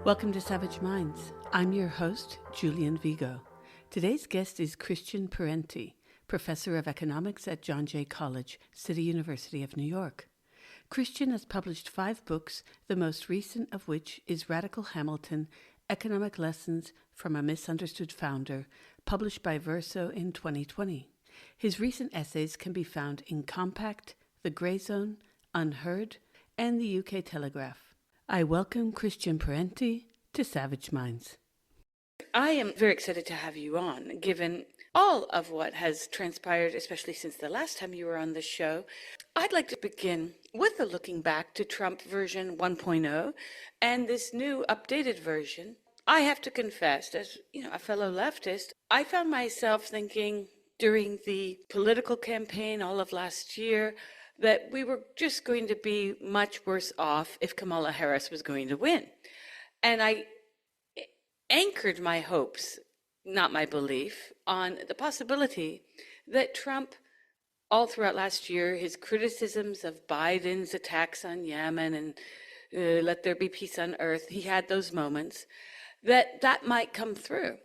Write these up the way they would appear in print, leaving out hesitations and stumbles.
Welcome to Savage Minds. I'm your host, Julian Vigo. Today's guest is Christian Parenti, professor of economics at John Jay College, City University of New York. Christian has published 5 books, the most recent of which is Radical Hamilton, Economic Lessons from a Misunderstood Founder, published by Verso in 2020. His recent essays can be found in Compact, The Grey Zone, Unheard, and the UK Telegraph. I welcome Christian Parenti to Savage Minds. I am very excited to have you on, given all of what has transpired, especially since the last time you were on the show. I'd like to begin with a looking back to Trump version 1.0 and this new updated version. I have to confess, as a fellow leftist, I found myself thinking during the political campaign all of last year that we were just going to be much worse off if Kamala Harris was going to win. And I anchored my hopes, not my belief, on the possibility that Trump, all throughout last year, his criticisms of Biden's attacks on Yemen and let there be peace on earth, he had those moments, that might come through.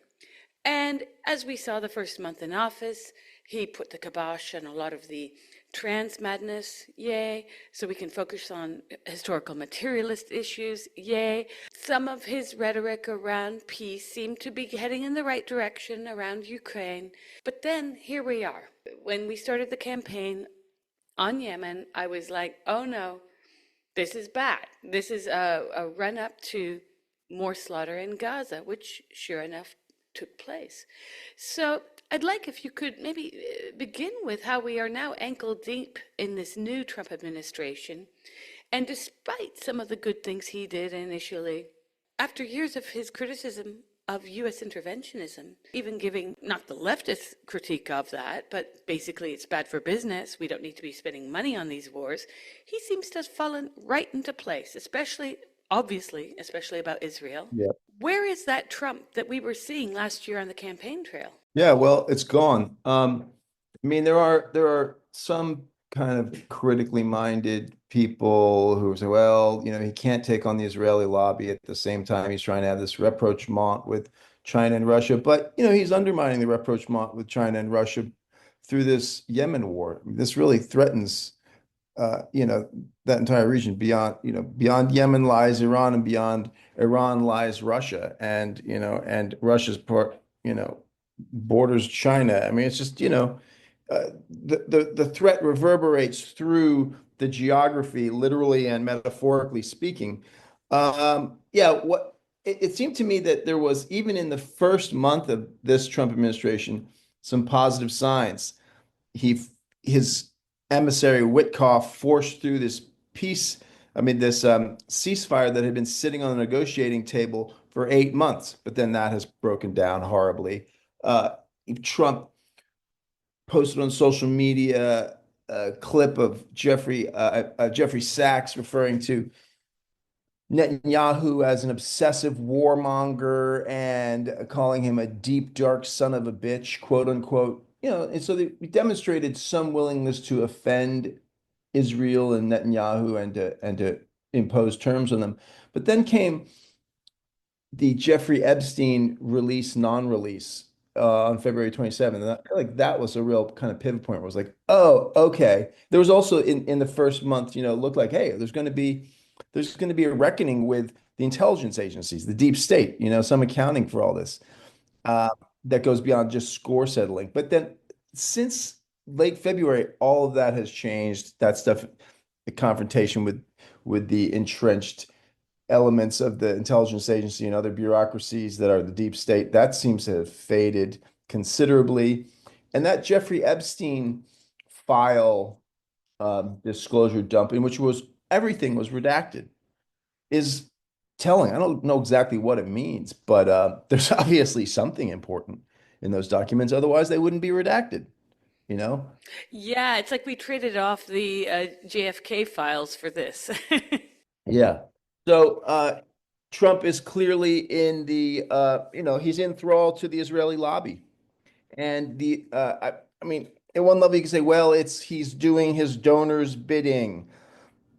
And as we saw the first month in office, he put the kibosh on a lot of the trans madness, yay, so we can focus on historical materialist issues, yay. Some of his rhetoric around peace seemed to be heading in the right direction around Ukraine. But then here we are. When we started the campaign on Yemen, I was like, oh no, this is bad. This is a run-up to more slaughter in Gaza, which sure enough took place. So I'd like if you could maybe begin with how we are now ankle deep in this new Trump administration. And despite some of the good things he did initially, after years of his criticism of U.S. interventionism, even giving not the leftist critique of that, but basically it's bad for business, we don't need to be spending money on these wars, he seems to have fallen right into place, especially about Israel. Yeah. Where is that Trump that we were seeing last year on the campaign trail? Yeah, well, it's gone. There are some kind of critically minded people who say, well, he can't take on the Israeli lobby at the same time he's trying to have this rapprochement with China and Russia. But, he's undermining the rapprochement with China and Russia through this Yemen war. This really threatens, that entire region. Beyond Yemen lies Iran, and beyond Iran lies Russia, and Russia's part, borders China. I mean, it's just, the threat reverberates through the geography, literally and metaphorically speaking. It seemed to me that there was, even in the first month of this Trump administration, some positive signs. His emissary Witkoff forced through this ceasefire that had been sitting on the negotiating table for 8 months, but then that has broken down horribly. Trump posted on social media a clip of Jeffrey Sachs referring to Netanyahu as an obsessive warmonger and calling him a deep, dark son of a bitch, quote unquote. And so they demonstrated some willingness to offend Israel and Netanyahu and to impose terms on them. But then came the Jeffrey Epstein release, non-release on February 27th. And I feel like that was a real kind of pivot point where it was like, oh, okay. There was also in the first month, it looked like, hey, there's going to be a reckoning with the intelligence agencies, the deep state, some accounting for all this. That goes beyond just score settling. But then since late February, all of that has changed. That stuff, the confrontation with the entrenched elements of the intelligence agency and other bureaucracies that are the deep state, that seems to have faded considerably. And that Jeffrey Epstein file disclosure dump, in which everything was redacted, is telling. I don't know exactly what it means, but there's obviously something important in those documents. Otherwise, they wouldn't be redacted, Yeah, it's like we traded off the JFK files for this. Yeah. So Trump is clearly in he's in thrall to the Israeli lobby. And I mean, at one level, you can say, well, he's doing his donors' bidding.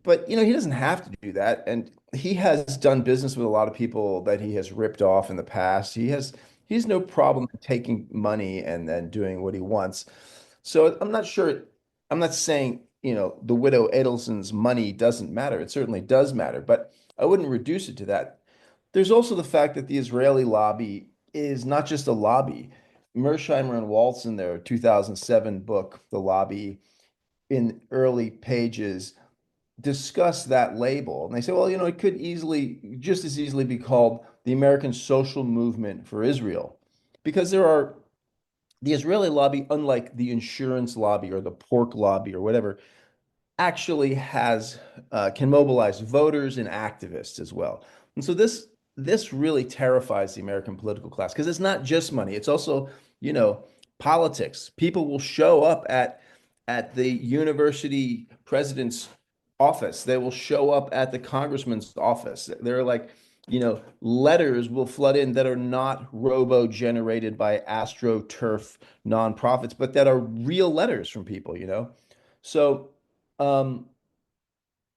But he doesn't have to do that, and he has done business with a lot of people that he has ripped off in the past. He's no problem taking money and then doing what he wants. So I'm not sure. I'm not saying, the widow Adelson's money doesn't matter. It certainly does matter, but I wouldn't reduce it to that. There's also the fact that the Israeli lobby is not just a lobby. Mersheimer and Waltz in their 2007 book, The Lobby, in early pages discuss that label. And they say, well, it could just as easily be called the American Social Movement for Israel. Because the Israeli lobby, unlike the insurance lobby or the pork lobby or whatever, actually has can mobilize voters and activists as well. And so this really terrifies the American political class because it's not just money, it's also, you know, politics. People will show up at the university president's office. They will show up at the congressman's office. They're like, letters will flood in that are not robo-generated by AstroTurf nonprofits, but that are real letters from people. So um,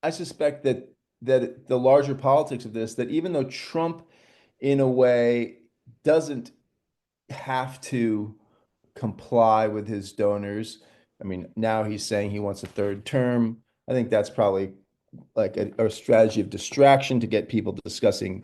I suspect that the larger politics of this, that even though Trump, in a way, doesn't have to comply with his donors. I mean, now he's saying he wants a third term. I think that's probably like a strategy of distraction to get people discussing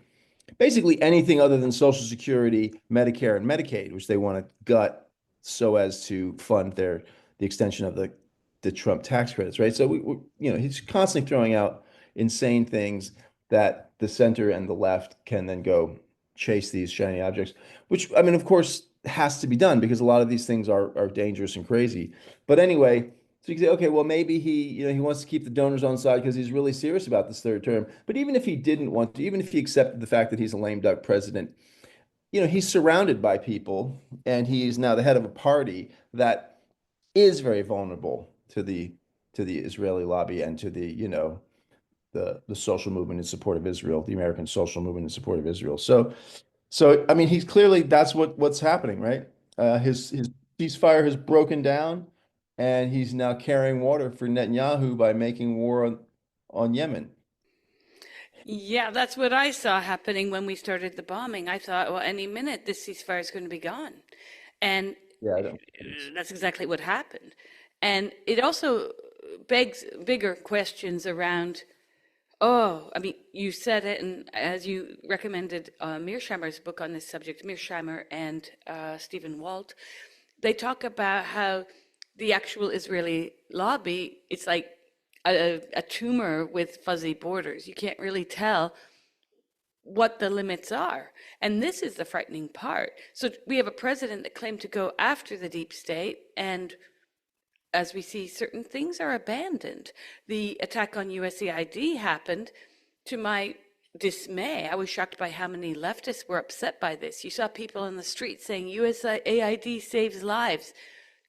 basically anything other than Social Security, Medicare, and Medicaid, which they want to gut so as to fund the extension of the Trump tax credits, right? So he's constantly throwing out insane things that the center and the left can then go chase these shiny objects, which I mean, of course, has to be done because a lot of these things are dangerous and crazy. But anyway, so you can say, okay, well, maybe he wants to keep the donors on side because he's really serious about this third term. But even if he didn't want to, even if he accepted the fact that he's a lame duck president, he's surrounded by people and he's now the head of a party that is very vulnerable to the Israeli lobby and to the social movement in support of Israel, the American social movement in support of Israel. So I mean, he's clearly that's what's happening, right? His ceasefire has broken down, and he's now carrying water for Netanyahu by making war on Yemen. Yeah, that's what I saw happening when we started the bombing. I thought, well, any minute this ceasefire is going to be gone. And Yeah, I don't think it's that's exactly what happened. And it also begs bigger questions around, oh, I mean, you said it, and as you recommended Mearsheimer's book on this subject, Mearsheimer and Stephen Walt, they talk about how the actual Israeli lobby, it's like a tumor with fuzzy borders. You can't really tell what the limits are. And this is the frightening part. So we have a president that claimed to go after the deep state, and as we see, certain things are abandoned. The attack on USAID happened. To my dismay, I was shocked by how many leftists were upset by this. You saw people in the street saying USAID saves lives,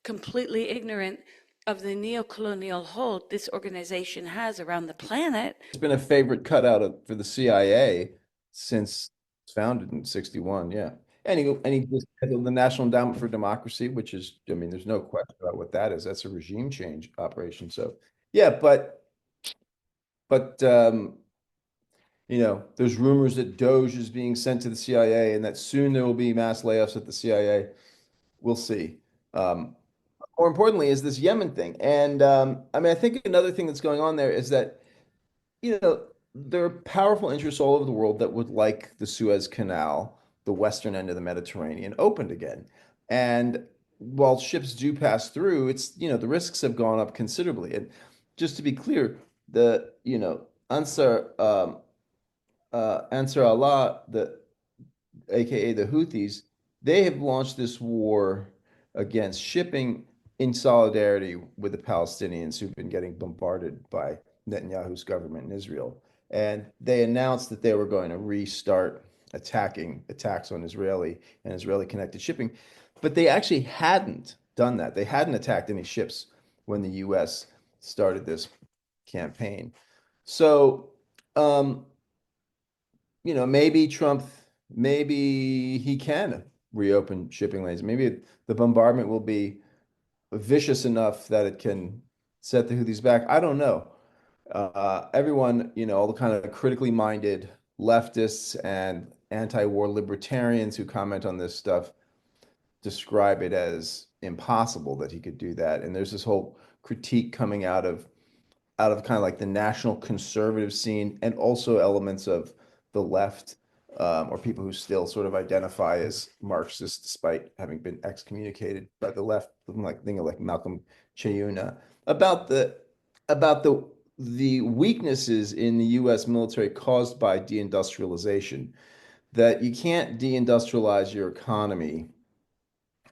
completely ignorant of the neo-colonial hold this organization has around the planet. been a favorite cutout for the CIA since it's founded in '61. Yeah, and he just had the National Endowment for Democracy, which is, I mean, there's no question about what that is. That's a regime change operation. So yeah, but there's rumors that Doge is being sent to the CIA and that soon there will be mass layoffs at the CIA. We'll see. Um, More importantly, is this Yemen thing. And I mean, I think another thing that's going on there is that, there are powerful interests all over the world that would like the Suez Canal, the western end of the Mediterranean, opened again. And while ships do pass through, the risks have gone up considerably. And just to be clear, Ansar Allah, aka the Houthis, they have launched this war against shipping in solidarity with the Palestinians who've been getting bombarded by Netanyahu's government in Israel. And they announced that they were going to restart attacks on Israeli and Israeli connected shipping. But they actually hadn't done that. They hadn't attacked any ships when the US started this campaign. So, um, maybe he can reopen shipping lanes. Maybe the bombardment will be vicious enough that it can set the Houthis back. I don't know. Everyone, all the kind of critically minded leftists and anti-war libertarians who comment on this stuff describe it as impossible that he could do that. And there's this whole critique coming out of kind of like the national conservative scene and also elements of the left, or people who still sort of identify as Marxists despite having been excommunicated by the left, like thinking like Malcolm Chayuna, about the weaknesses in the U.S. military caused by deindustrialization. That you can't deindustrialize your economy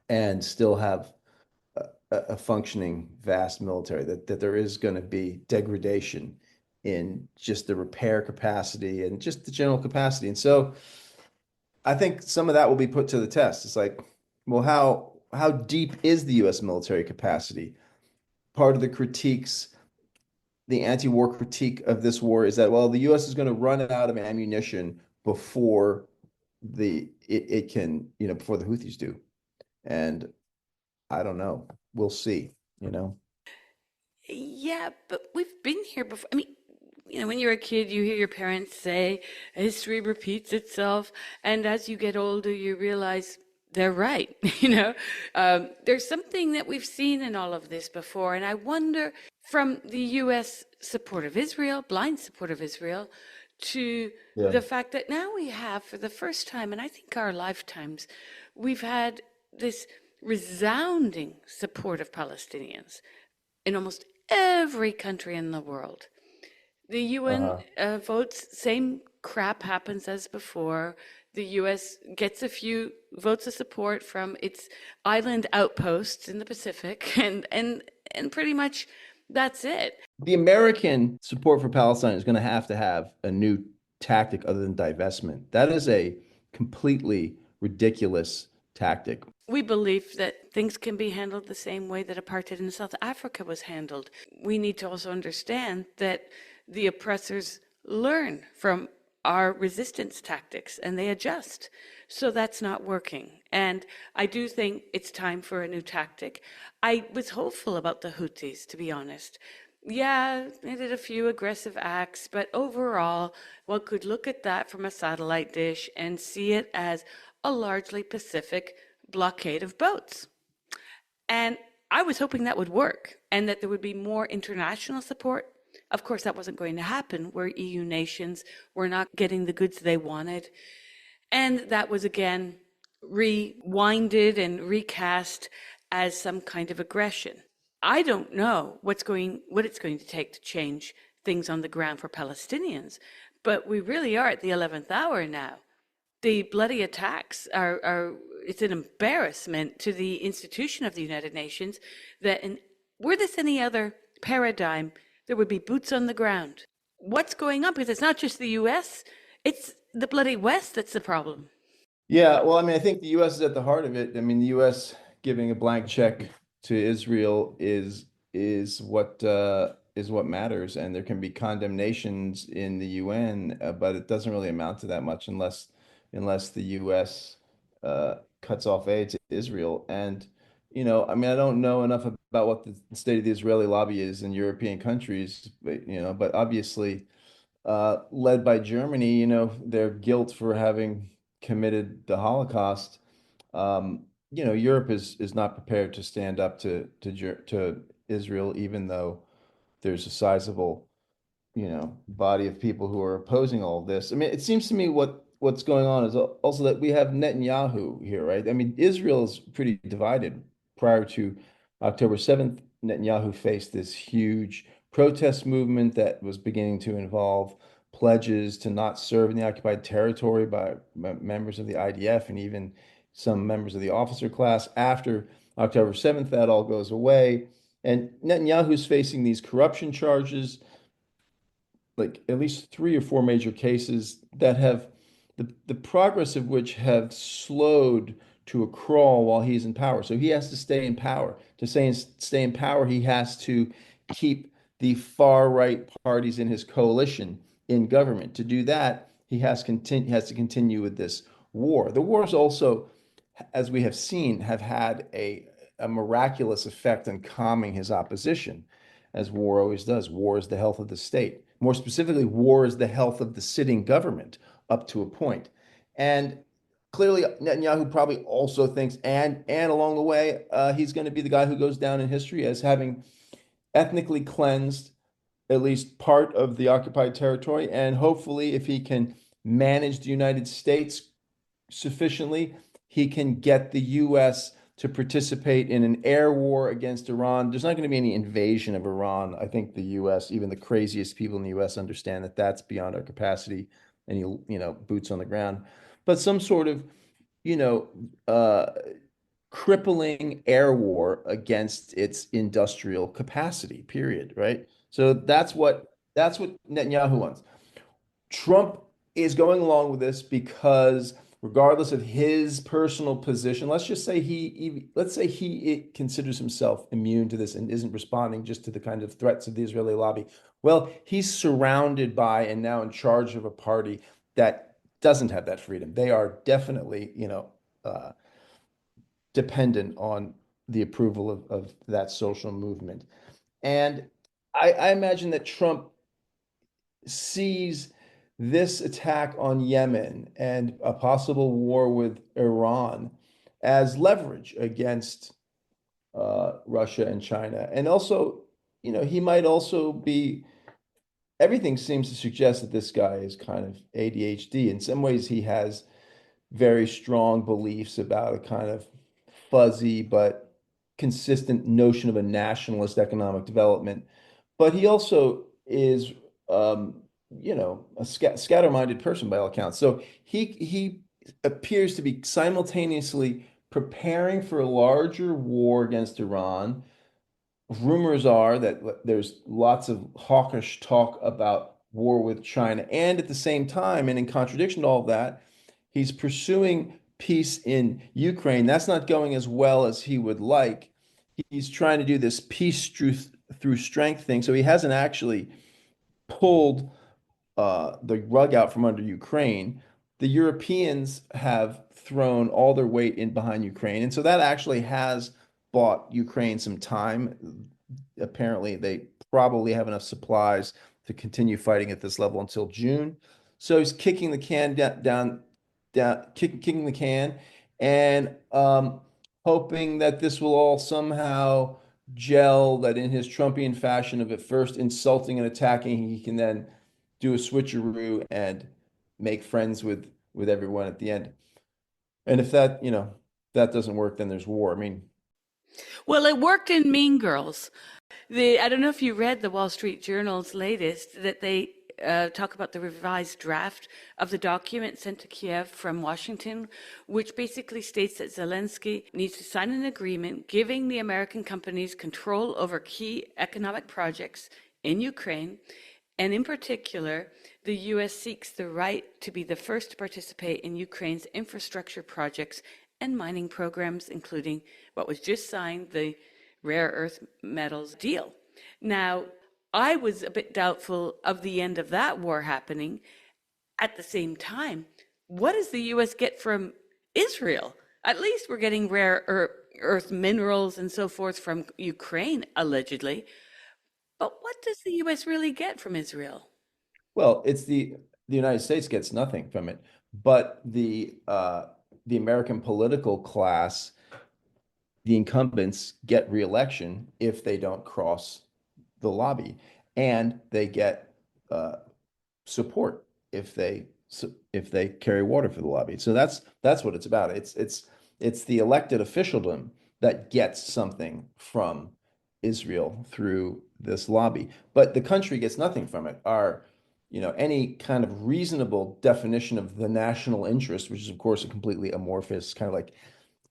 and still have a functioning vast military, that there is going to be degradation in just the repair capacity and just the general capacity. And so I think some of that will be put to the test. It's like, well, how deep is the US military capacity? Part of the critiques, the anti-war critique of this war is that, well, the US is going to run out of ammunition before it can, before the Houthis do. And I don't know. We'll see, you know. Yeah, but we've been here before. I mean, when you're a kid, you hear your parents say, history repeats itself. And as you get older, you realize they're right. There's something that we've seen in all of this before. And I wonder, from the US support of Israel, blind support of Israel, to Yeah. the fact that now we have, for the first time, and I think our lifetimes, we've had this resounding support of Palestinians in almost every country in the world. The UN Uh-huh. votes, same crap happens as before. The US gets a few votes of support from its island outposts in the Pacific, and pretty much that's it. The American support for Palestine is going to have a new tactic other than divestment. That is a completely ridiculous tactic. We believe that things can be handled the same way that apartheid in South Africa was handled. We need to also understand that the oppressors learn from our resistance tactics and they adjust. So that's not working. And I do think it's time for a new tactic. I was hopeful about the Houthis, to be honest. Yeah, they did a few aggressive acts, but overall, one could look at that from a satellite dish and see it as a largely Pacific blockade of boats. And I was hoping that would work and that there would be more international support. Of course, that wasn't going to happen, where EU nations were not getting the goods they wanted. And that was again rewinded and recast as some kind of aggression. I don't know what it's going to take to change things on the ground for Palestinians, but we really are at the 11th hour now. The bloody attacks are it's an embarrassment to the institution of the United Nations that were this any other paradigm, there would be boots on the ground. What's going on? Because it's not just the US, it's the bloody West that's the problem. Yeah, well, I mean, I think the U.S. is at the heart of it. I mean, the U.S. giving a blank check to Israel is what matters, and there can be condemnations in the UN, but it doesn't really amount to that much unless the U.S. Cuts off aid to Israel. And I mean, I don't know enough about what the state of the Israeli lobby is in European countries, but obviously, led by Germany, their guilt for having committed the Holocaust. Europe is not prepared to stand up to Israel, even though there's a sizable, body of people who are opposing all of this. I mean, it seems to me what's going on is also that we have Netanyahu here, right? I mean, Israel is pretty divided. Prior to October 7th, Netanyahu faced this huge protest movement that was beginning to involve pledges to not serve in the occupied territory by members of the IDF and even some members of the officer class. After October 7th, that all goes away. And Netanyahu's facing these corruption charges, like at least three or four major cases that have the progress of which have slowed to a crawl while he's in power. So he has to stay in power. To stay in power, he has to keep the far right parties in his coalition in government. To do that, has to continue with this war. The wars also, as we have seen, have had a miraculous effect on calming his opposition. as war always does. War is the health of the state. More specifically, war is the health of the sitting government up to a point. And clearly, Netanyahu probably also thinks, and along the way, he's going to be the guy who goes down in history as having ethnically cleansed at least part of the occupied territory. And hopefully, if he can manage the United States sufficiently, he can get the U.S. to participate in an air war against Iran. There's not going to be any invasion of Iran. I think the U.S., even the craziest people in the U.S., understand that that's beyond our capacity. Any, boots on the ground, but some sort of, you know, uh, crippling air war against its industrial capacity, period, right? So that's what Netanyahu wants. Trump is going along with this because regardless of his personal position, let's just say let's say he considers himself immune to this and isn't responding just to the kind of threats of the Israeli lobby. Well, he's surrounded by and now in charge of a party that doesn't have that freedom. They are definitely, dependent on the approval of that social movement. And I imagine that Trump sees this attack on Yemen and a possible war with Iran as leverage against Russia and China. And also, he might also be, everything seems to suggest that this guy is kind of ADHD. In some ways, he has very strong beliefs about a kind of fuzzy but consistent notion of a nationalist economic development. But he also is, a scatter-minded person by all accounts. So he appears to be simultaneously preparing for a larger war against Iran. Rumors are that there's lots of hawkish talk about war with China, and at the same time, and in contradiction to all of that, he's pursuing peace in Ukraine. That's not going as well as he would like. He's trying to do this peace through strength thing. So he hasn't actually pulled the rug out from under Ukraine. The Europeans have thrown all their weight in behind Ukraine. And so that actually has bought Ukraine some time. Apparently, they probably have enough supplies to continue fighting at this level until June. So he's kicking the can kicking the can, and hoping that this will all somehow gel, that in his Trumpian fashion of at first insulting and attacking, he can then do a switcheroo and make friends with everyone at the end. And if that doesn't work, then there's war. I mean, Well, it worked in Mean Girls. I don't know if you read the Wall Street Journal's latest that they talk about the revised draft of the document sent to Kiev from Washington, which basically states that Zelensky needs to sign an agreement giving the American companies control over key economic projects in Ukraine. And in particular, the U.S. seeks the right to be the first to participate in Ukraine's infrastructure projects and mining programs, including what was just signed, the rare earth metals deal. Now, I was a bit doubtful of the end of that war happening. At the same time, what does the U.S. get from Israel? At least we're getting rare earth minerals and so forth from Ukraine, allegedly. But what does the U.S. really get from Israel? well, it's the United States gets nothing from it, but the American political class, the incumbents, get reelection if they don't cross the lobby, and they get uh, support if they carry water for the lobby. So that's what it's about. It's the elected officialdom that gets something from Israel through this lobby, but the country gets nothing from it. Any kind of reasonable definition of the national interest, which is of course a completely amorphous kind of like,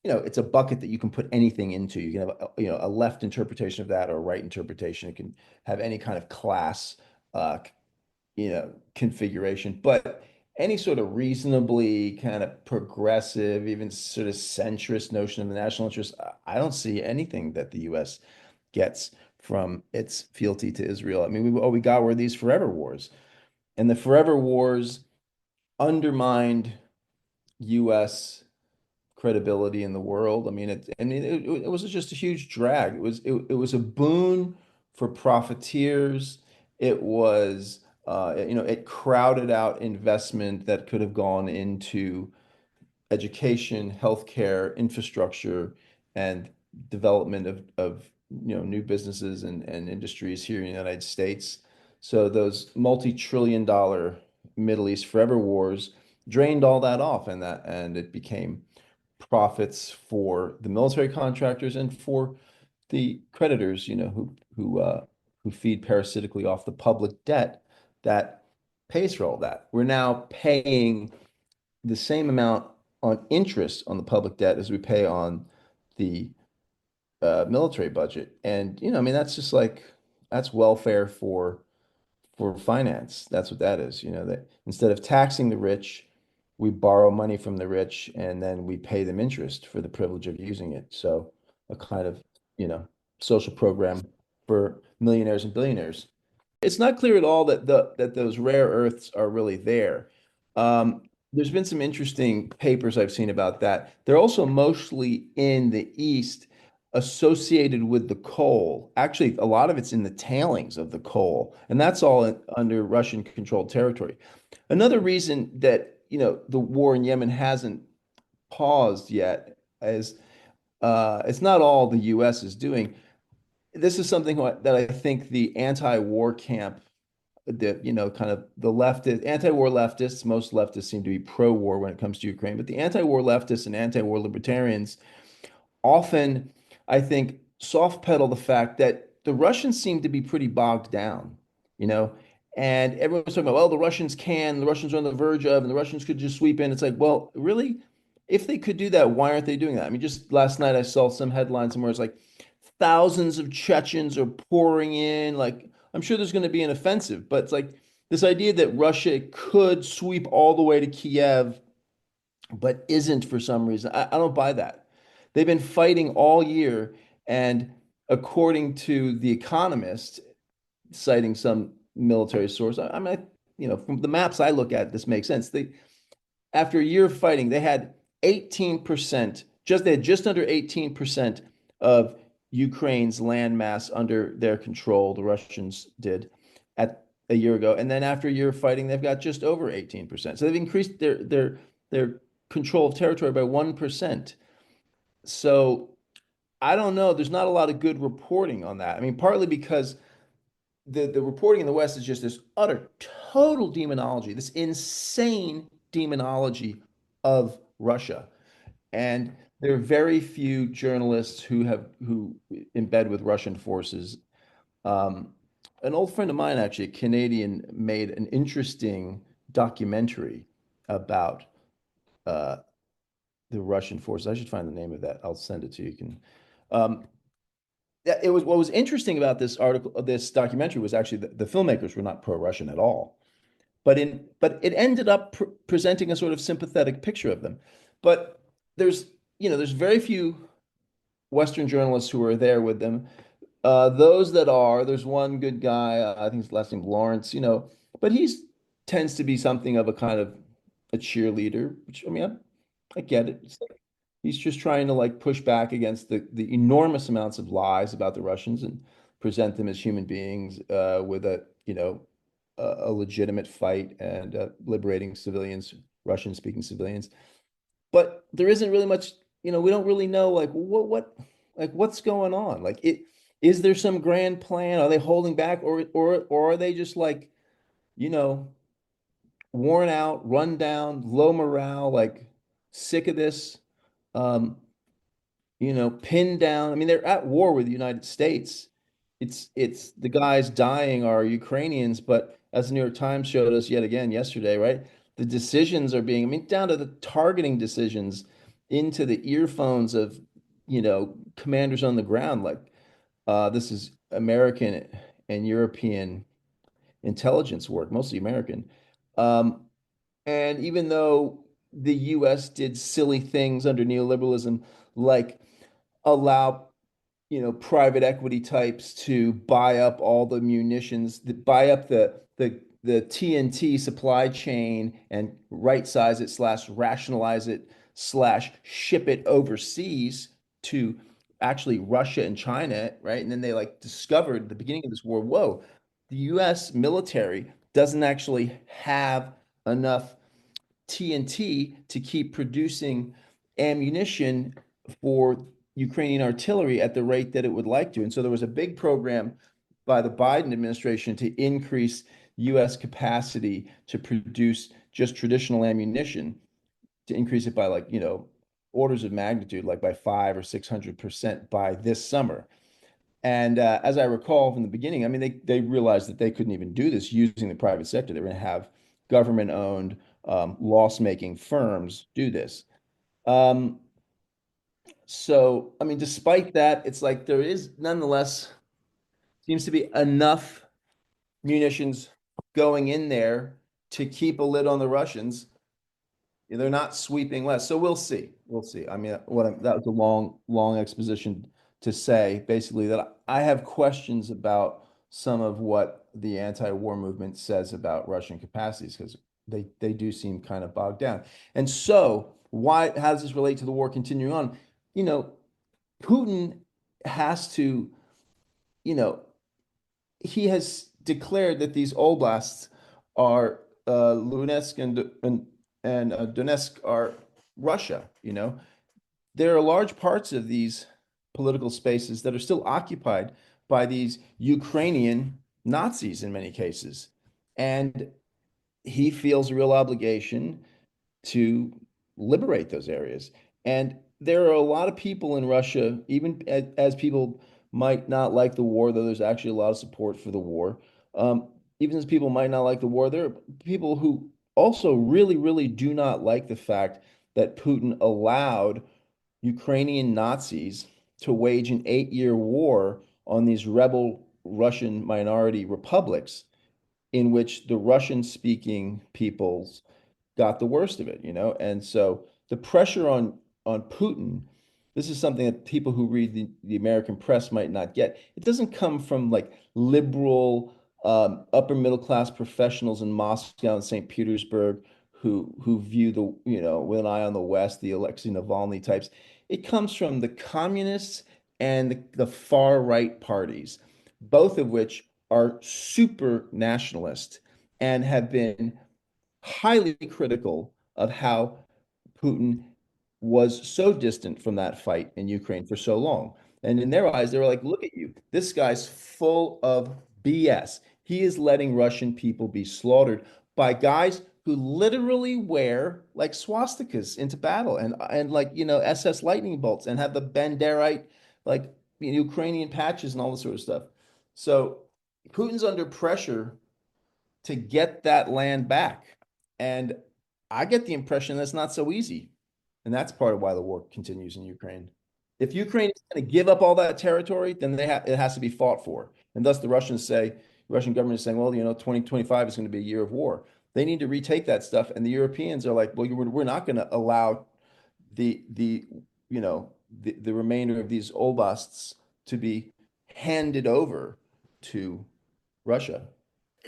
it's a bucket that you can put anything into. You can have a left interpretation of that or a right interpretation. It can have any kind of class configuration, but any sort of reasonably kind of progressive, even sort of centrist notion of the national interest, I don't see anything that the U.S. gets from its fealty to Israel. I mean, all we got were these forever wars, and the forever wars undermined U.S. credibility in the world. I mean, it was just a huge drag. It was a boon for profiteers. It was, it crowded out investment that could have gone into education, healthcare, infrastructure, and development of new businesses and industries here in the United States. So those multi-trillion dollar Middle East forever wars drained all that off, and it became profits for the military contractors and for the creditors, who feed parasitically off the public debt that pays for all that. We're now paying the same amount on interest on the public debt as we pay on the military budget. And, I mean, that's just like that's welfare for finance. That's what that is. That instead of taxing the rich, we borrow money from the rich and then we pay them interest for the privilege of using it. So a kind of, you know, social program for millionaires and billionaires. It's not clear at all that those rare earths are really there. There's been some interesting papers I've seen about that. They're also mostly in the East associated with the coal. Actually, a lot of it's in the tailings of the coal, and that's all under Russian controlled territory. Another reason that, the war in Yemen hasn't paused yet is it's not all the US is doing. This is something that I think the anti-war camp, kind of the leftist, anti-war leftists, most leftists seem to be pro-war when it comes to Ukraine, but the anti-war leftists and anti-war libertarians often, I think, soft pedal the fact that the Russians seem to be pretty bogged down, you know, and everyone's talking about, well, the Russians are on the verge of, and the Russians could just sweep in. It's like, well, really? If they could do that, why aren't they doing that? I mean, just last night I saw some headline somewhere. It's like thousands of Chechens are pouring in. Like, I'm sure there's going to be an offensive, but it's like this idea that Russia could sweep all the way to Kiev but isn't for some reason. I don't buy that. They've been fighting all year, and according to The Economist, citing some military source, I mean, from the maps I look at, this makes sense. After a year of fighting, they had 18%, they had just under 18% of Ukraine's land mass under their control, the Russians did at a year ago. And then after a year of fighting, they've got just over 18%. So they've increased their control of territory by 1%. So I don't know. There's not a lot of good reporting on that. I mean, partly because the reporting in the West is just this utter total demonology, this insane demonology of Russia. And there are very few journalists who embed with Russian forces. Um, an old friend of mine, actually, a Canadian, made an interesting documentary about uh, the Russian forces. I should find the name of that. I'll send it to you. You can. Um, it was what was interesting about this article, this documentary, was actually the filmmakers were not pro-Russian at all, but it ended up presenting a sort of sympathetic picture of them. But there's there's very few Western journalists who are there with them. Those that are, there's one good guy, I think his last name Lawrence, but he's tends to be something of a kind of a cheerleader, which I mean, I get it. It's like he's just trying to like push back against the enormous amounts of lies about the Russians and present them as human beings with a legitimate fight and liberating civilians, Russian speaking civilians. But there isn't really much, we don't really know like what's going on. Like is there some grand plan? Are they holding back, or are they just like, you know, worn out, run down, low morale, like sick of this, um, pinned down. I mean, they're at war with the United States. It's the guys dying are Ukrainians, but as the New York Times showed us yet again yesterday, right? The decisions are being, I mean, down to the targeting decisions into the earphones of, commanders on the ground. Like, this is American and European intelligence work, mostly American. Um, and even though the US did silly things under neoliberalism, like allow, private equity types to buy up all the munitions, buy up the TNT supply chain and right size it slash rationalize it slash ship it overseas to actually Russia and China, right? And then they like discovered at the beginning of this war, whoa, the US military doesn't actually have enough TNT to keep producing ammunition for Ukrainian artillery at the rate that it would like to. And so there was a big program by the Biden administration to increase US capacity to produce just traditional ammunition, to increase it by like, orders of magnitude, like by 500 or 600% by this summer. And as I recall from the beginning, I mean, they realized that they couldn't even do this using the private sector. They were going to have government-owned, loss-making firms do this. Um, so, I mean, despite that, it's like there is nonetheless seems to be enough munitions going in there to keep a lid on the Russians. They're not sweeping west. So we'll see. We'll see. I mean, that was a long, long exposition to say basically that I have questions about some of what the anti-war movement says about Russian capacities because they do seem kind of bogged down. And so how does this relate to the war continuing on? You know, Putin has to, you know, he has declared that these oblasts are Luhansk and Donetsk are Russia. There are large parts of these political spaces that are still occupied by these Ukrainian Nazis in many cases, and he feels a real obligation to liberate those areas. And there are a lot of people in Russia, even as people might not like the war, though there's actually a lot of support for the war. Um, Even as people might not like the war, there are people who also really, really do not like the fact that Putin allowed Ukrainian Nazis to wage an 8-year war on these rebel Russian minority republics in which the Russian speaking peoples got the worst of it. And so the pressure on Putin, this is something that people who read the American press might not get. It doesn't come from like liberal, upper middle class professionals in Moscow and St. Petersburg who view with an eye on the West, the Alexei Navalny types. It comes from the communists and the far right parties, both of which are super nationalist and have been highly critical of how Putin was so distant from that fight in Ukraine for so long. And in their eyes, they were like, look at you. This guy's full of BS. He is letting Russian people be slaughtered by guys who literally wear like swastikas into battle and like, SS lightning bolts and have the Banderite, like Ukrainian patches and all this sort of stuff. So Putin's under pressure to get that land back. And I get the impression that's not so easy. And that's part of why the war continues in Ukraine. If Ukraine is going to give up all that territory, then it has to be fought for. And thus the Russian government is saying, well, 2025 is going to be a year of war. They need to retake that stuff. And the Europeans are like, well, we're not going to allow the remainder of these oblasts to be handed over to Russia.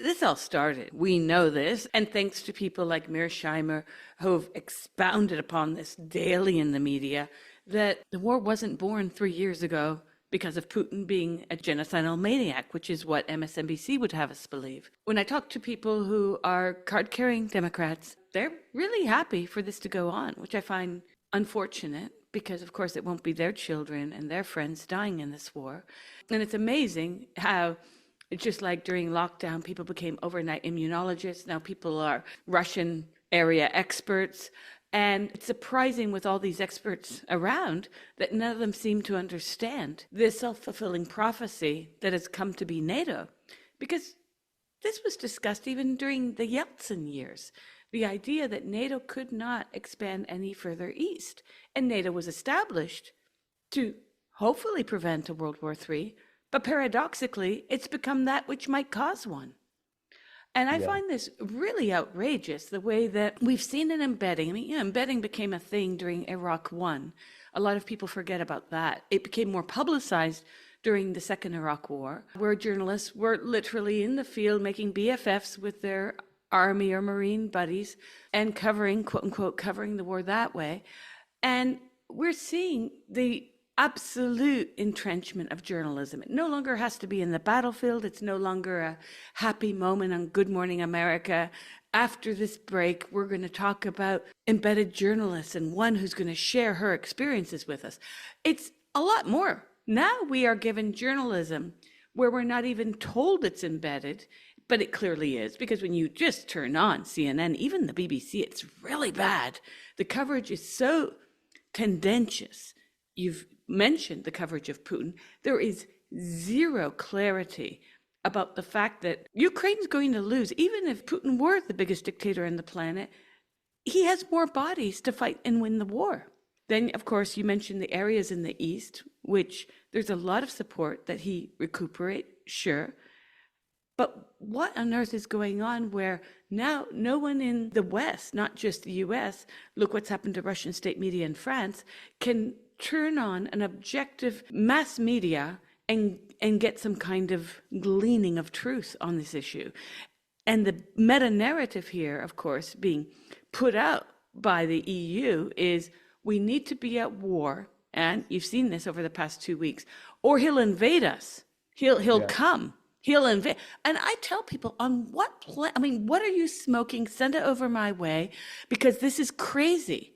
This all started, we know this, and thanks to people like Mearsheimer who've expounded upon this daily in the media, that the war wasn't born 3 years ago because of Putin being a genocidal maniac, which is what MSNBC would have us believe. When I talk to people who are card-carrying Democrats, they're really happy for this to go on, which I find unfortunate because, of course, it won't be their children and their friends dying in this war. And it's amazing how it's just like during lockdown, people became overnight immunologists. Now people are Russian area experts. And it's surprising with all these experts around that none of them seem to understand this self-fulfilling prophecy that has come to be NATO. Because this was discussed even during the Yeltsin years. The idea that NATO could not expand any further east. And NATO was established to hopefully prevent a World War III. But paradoxically, it's become that which might cause one. And I find this really outrageous, the way that we've seen an embedding. I mean, embedding became a thing during Iraq One. A lot of people forget about that. It became more publicized during the Second Iraq War, where journalists were literally in the field making BFFs with their Army or Marine buddies and covering, quote unquote, covering the war that way. And we're seeing the absolute entrenchment of journalism. It no longer has to be in the battlefield. It's no longer a happy moment on Good Morning America. After this break, we're going to talk about embedded journalists and one who's going to share her experiences with us. It's a lot more. Now we are given journalism where we're not even told it's embedded, but it clearly is, because when you just turn on CNN, even the BBC, it's really bad. The coverage is so tendentious. You've mentioned the coverage of Putin. There is zero clarity about the fact that Ukraine's going to lose. Even if Putin were the biggest dictator on the planet, he has more bodies to fight and win the war. Then, of course, you mentioned the areas in the east, which there's a lot of support that he recuperate, sure. But what on earth is going on where now no one in the West, not just the US, look what's happened to Russian state media in France, can turn on an objective mass media and get some kind of gleaning of truth on this issue. And the meta narrative here, of course, being put out by the EU is we need to be at war, and you've seen this over the past 2 weeks, or he'll invade us. He'll come. He'll invade. And I tell people, on what I mean, what are you smoking? Send it over my way, because this is crazy.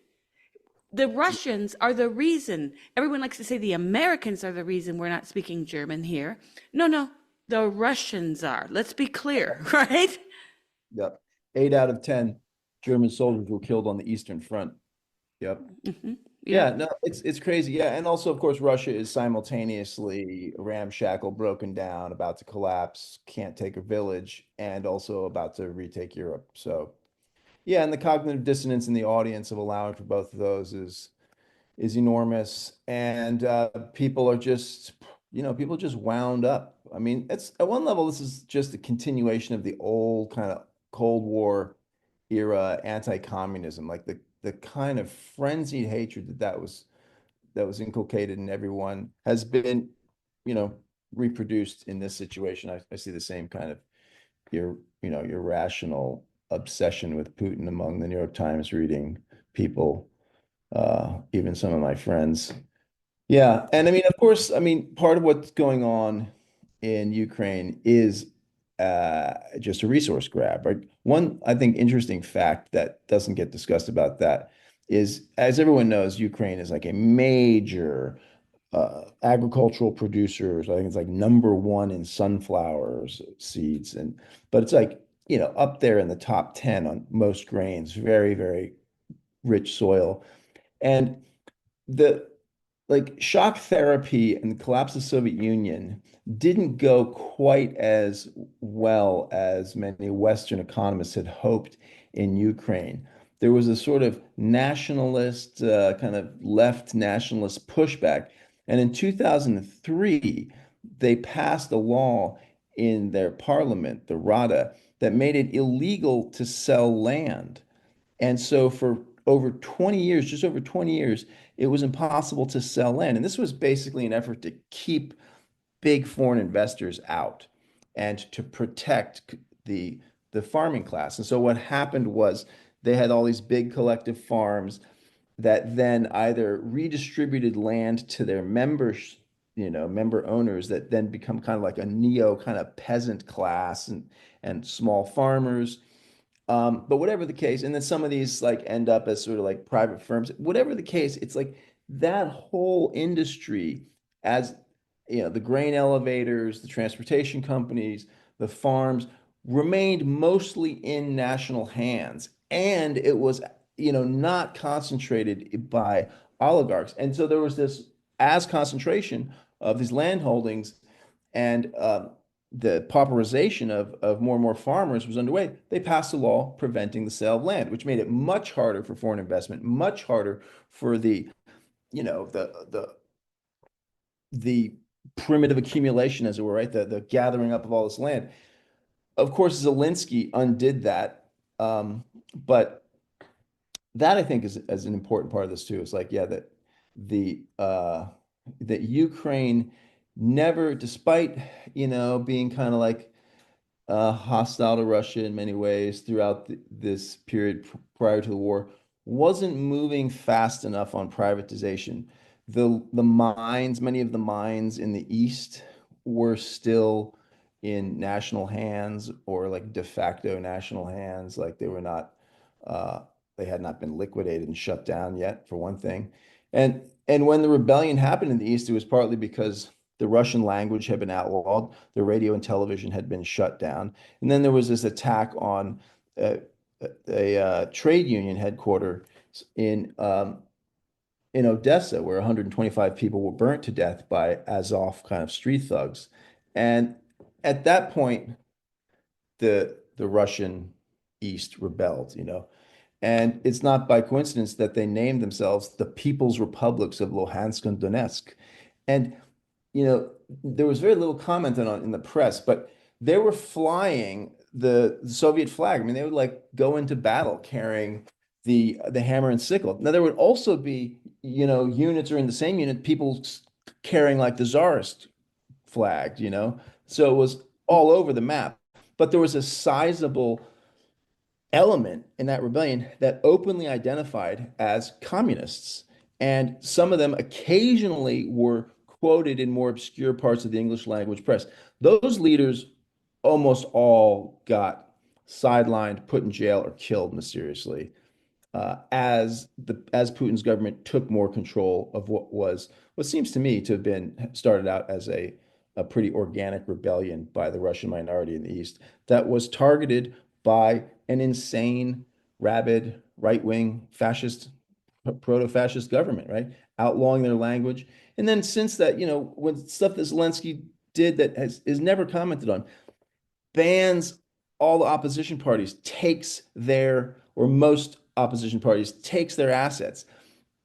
The Russians are the reason. Everyone likes to say the Americans are the reason we're not speaking German here. No, the Russians are. Let's be clear, right? Yep. 8 out of 10 German soldiers were killed on the Eastern Front. Yep. Mm-hmm. Yeah, no, it's crazy. Yeah, and also, of course, Russia is simultaneously ramshackle, broken down, about to collapse, can't take a village, and also about to retake Europe. So, yeah, and the cognitive dissonance in the audience of allowing for both of those is enormous, and people are just, people just wound up. I mean, it's at one level, this is just a continuation of the old kind of Cold War era anti-communism, like the kind of frenzied hatred that was inculcated in everyone has been, you know, reproduced in this situation. I see the same kind of irrational obsession with Putin among the New York Times reading people, even some of my friends. Yeah, and I mean, of course, I mean, part of what's going on in Ukraine is just a resource grab, right? One, I think, interesting fact that doesn't get discussed about that is, as everyone knows, Ukraine is like a major agricultural producer. So I think it's like number one in sunflowers seeds, but it's like, up there in the top 10 on most grains, very, very rich soil. And the like shock therapy and the collapse of the Soviet Union didn't go quite as well as many Western economists had hoped in Ukraine. There was a sort of nationalist, kind of left nationalist pushback. And in 2003, they passed a law in their parliament, the Rada, that made it illegal to sell land. And so for over 20 years, just over 20 years, it was impossible to sell land. And this was basically an effort to keep big foreign investors out and to protect the farming class. And so what happened was they had all these big collective farms that then either redistributed land to their members, member owners that then become kind of like a neo kind of peasant class and small farmers. But whatever the case, and then some of these like end up as sort of like private firms. Whatever the case, it's like that whole industry, as the grain elevators, the transportation companies, the farms, remained mostly in national hands, and it was not concentrated by oligarchs. And so there was this as concentration of these land holdings, and the pauperization of more and more farmers was underway. They passed a law preventing the sale of land, which made it much harder for foreign investment, much harder for the, the primitive accumulation, as it were, right? The gathering up of all this land. Of course, Zelensky undid that. But that I think is an important part of this too. It's like, yeah, that Ukraine never, despite, being kind of like hostile to Russia in many ways throughout this period prior to the war, wasn't moving fast enough on privatization the mines, many of the mines in the East were still in national hands or like de facto national hands. Like they were not, uh, they had not been liquidated and shut down yet, for one thing. And when the rebellion happened in the East, it was partly because the Russian language had been outlawed, the radio and television had been shut down, and then there was this attack on uh, a trade union headquarters in in Odessa, where 125 people were burnt to death by Azov kind of street thugs. And at that point, the Russian East rebelled, you know. And it's not by coincidence that they named themselves the People's Republics of Luhansk and Donetsk. And you know, there was very little comment on it in the press, but they were flying the Soviet flag. I mean, they would like go into battle carrying the hammer and sickle. Now there would also be, you know, units or in the same unit, people carrying like the Tsarist flag, you know. So it was all over the map. But there was a sizable element in that rebellion that openly identified as communists. And some of them occasionally were quoted in more obscure parts of the English language press. Those leaders almost all got sidelined, put in jail, or killed mysteriously as Putin's government took more control of what seems to me to have been started out as a pretty organic rebellion by the Russian minority in the East that was targeted by an insane, rabid, right-wing fascist, proto-fascist government, right? Outlawing their language. And then since that, you know, when stuff that Zelensky did that is never commented on, bans all the opposition parties, takes their, or most opposition parties, takes their assets,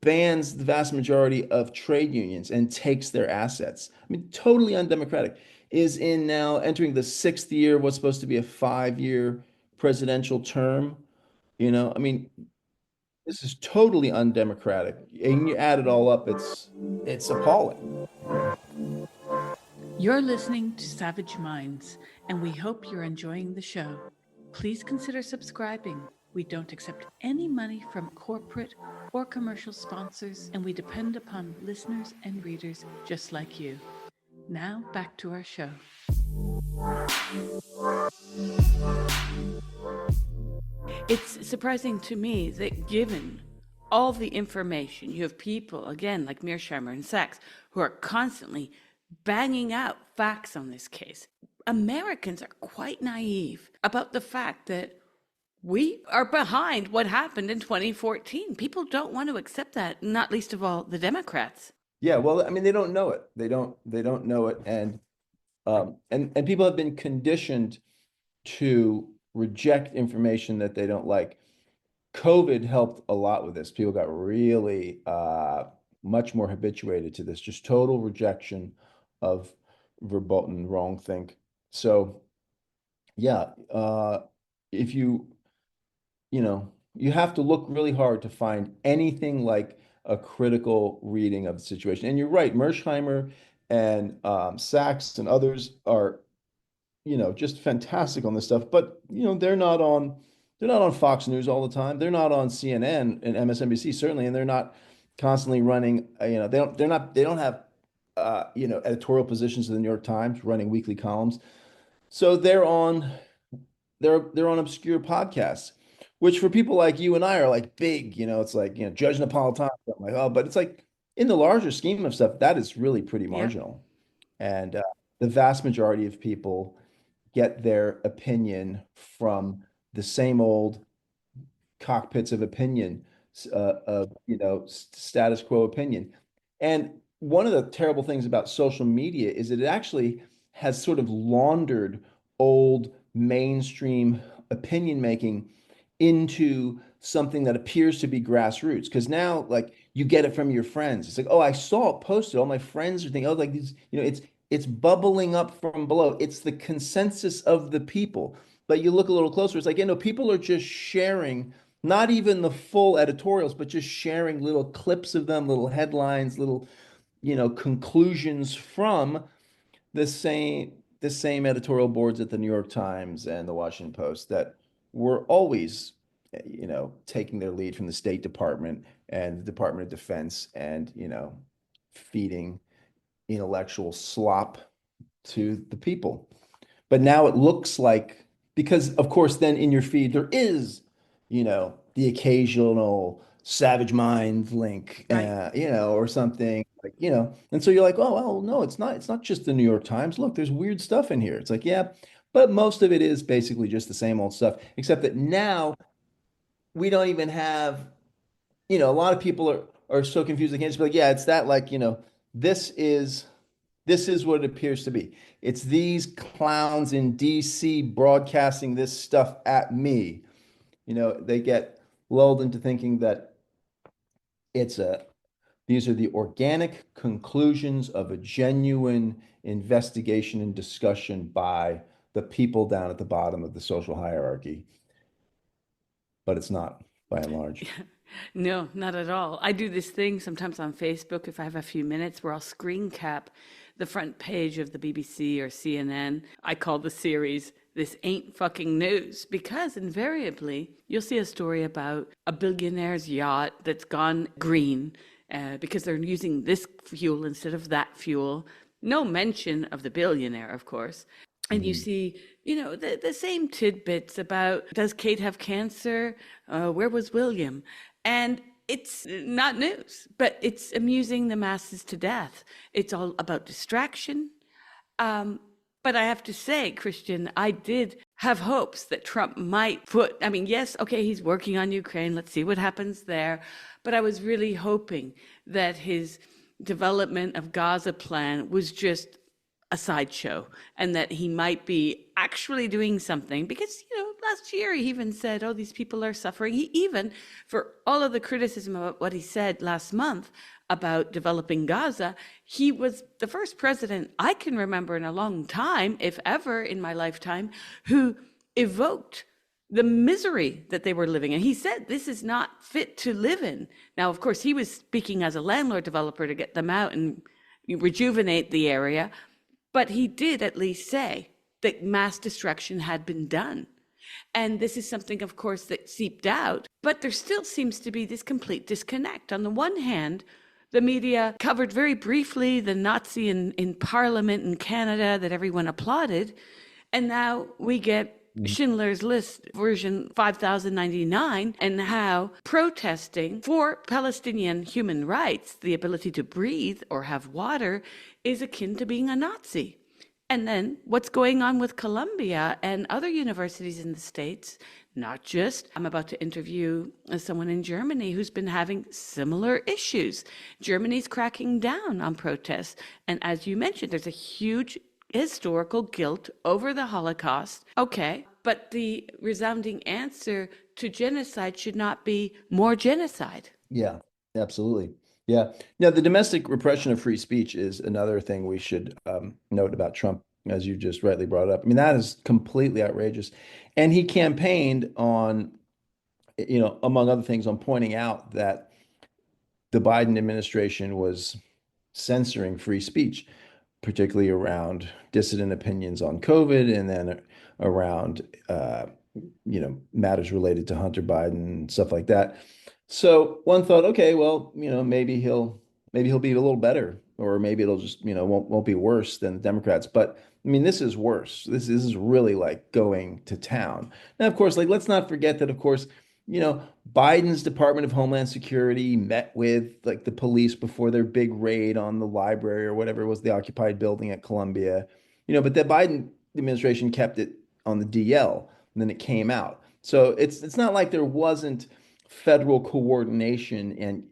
bans the vast majority of trade unions and takes their assets. I mean, totally undemocratic. Is in now entering the sixth year of what's supposed to be a 5-year presidential term. You know, I mean, this is totally undemocratic. And you add it all up, it's appalling. You're listening to Savage Minds, and we hope you're enjoying the show. Please consider subscribing. We don't accept any money from corporate or commercial sponsors, and we depend upon listeners and readers just like you. Now, back to our show. It's surprising to me that given all the information, you have people, again, like Mearsheimer and Sachs, who are constantly banging out facts on this case. Americans are quite naive about the fact that we are behind what happened in 2014. People don't want to accept that, not least of all the Democrats. Yeah, well, I mean, they don't know it. They don't know it. And people have been conditioned to reject information that they don't like. COVID helped a lot with this. People got really much more habituated to this, just total rejection of verboten wrongthink. So yeah, if you know, you have to look really hard to find anything like a critical reading of the situation. And you're right, Mersheimer and Sachs and others are, you know, just fantastic on this stuff. But you know, they're not on Fox News all the time. They're not on CNN and MSNBC certainly, and they're not constantly running. You know, they don't have you know, editorial positions in the New York Times running weekly columns. So they're on obscure podcasts, which for people like you and I are like big. You know, it's like, you know, Judge Napolitano. I'm like, oh, but it's like in the larger scheme of stuff, that is really pretty Yep. marginal. And the vast majority of people get their opinion from the same old cockpits of opinion, of, you know, status quo opinion. And one of the terrible things about social media is that it actually has sort of laundered old mainstream opinion making into something that appears to be grassroots. Because now, like, you get it from your friends. It's like, oh, I saw it posted. All my friends are thinking, oh, like these, you know, it's bubbling up from below. It's the consensus of the people. But you look a little closer, it's like, you know, people are just sharing not even the full editorials, but just sharing little clips of them, little headlines, little, you know, conclusions from the same editorial boards at the New York Times and the Washington Post that were always, you know, taking their lead from the State Department and the Department of Defense and, you know, feeding intellectual slop to the people. But now it looks like, because of course, then in your feed, there is, the occasional Savage Mind link, Right. or something like, and so you're like, oh, well, no, it's not just the New York Times. Look, there's weird stuff in here. It's like, yeah, but most of it is basically just the same old stuff, except that now we don't even have, a lot of people are so confused. They can't just be like, yeah, it's that, like, this is this is what it appears to be. It's these clowns in DC broadcasting this stuff at me. They get lulled into thinking that it's a these are the organic conclusions of a genuine investigation and discussion by the people down at the bottom of the social hierarchy, but it's not by and large. No, not at all. I do this thing sometimes on Facebook if I have a few minutes where I'll screen cap the front page of the BBC or CNN. I call the series This Ain't Fucking News because invariably you'll see a story about a billionaire's yacht that's gone green because they're using this fuel instead of that fuel. No mention of the billionaire, of course. And you Mhm. see, the same tidbits about does Kate have cancer? Where was William? And it's not news, but it's amusing the masses to death. It's all about distraction. Um, but I have to say, Christian, I did have hopes that Trump might I mean, yes, okay, he's working on Ukraine. Let's see what happens there. But I was really hoping that his development of Gaza plan was just a sideshow and that he might be actually doing something because last year he even said, oh, these people are suffering. He even, for all of the criticism about what he said last month about developing Gaza, he was the first president I can remember in a long time, if ever in my lifetime, who evoked the misery that they were living in. He said this is not fit to live in. Now, of course, he was speaking as a landlord developer to get them out and rejuvenate the area. But he did at least say that mass destruction had been done. And this is something, of course, that seeped out. But there still seems to be this complete disconnect. On the one hand, the media covered very briefly the Nazi in Parliament in Canada that everyone applauded. And now we get Schindler's List version 5099 and how protesting for Palestinian human rights, the ability to breathe or have water, is akin to being a Nazi. And then what's going on with Columbia and other universities in the States, not just, I'm about to interview someone in Germany who's been having similar issues. Germany's cracking down on protests. And as you mentioned, there's a huge historical guilt over the Holocaust. Okay, but the resounding answer to genocide should not be more genocide. Yeah, absolutely. Yeah. Now, the domestic repression of free speech is another thing we should note about Trump, as you just rightly brought up. I mean, that is completely outrageous. And he campaigned on, among other things, on pointing out that the Biden administration was censoring free speech, particularly around dissident opinions on COVID and then around, matters related to Hunter Biden and stuff like that. So one thought, okay, well, maybe he'll be a little better, or maybe it'll just, won't be worse than the Democrats. But I mean, this is worse. This is really like going to town. Now, of course, like let's not forget that, of course, Biden's Department of Homeland Security met with like the police before their big raid on the library or whatever it was, the occupied building at Columbia. But the Biden administration kept it on the DL, and then it came out. So it's not like there wasn't federal coordination and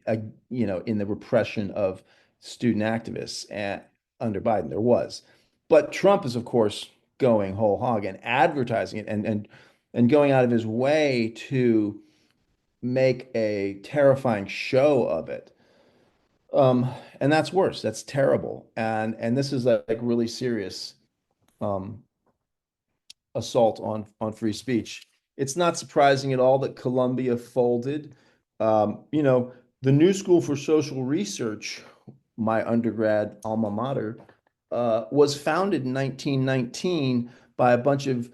in the repression of student activists under Biden. There was, but Trump is of course going whole hog and advertising it and going out of his way to make a terrifying show of it. And that's worse. That's terrible. And this is like really serious um, assault on free speech. It's not surprising at all that Columbia folded. The New School for Social Research, my undergrad alma mater, was founded in 1919 by a bunch of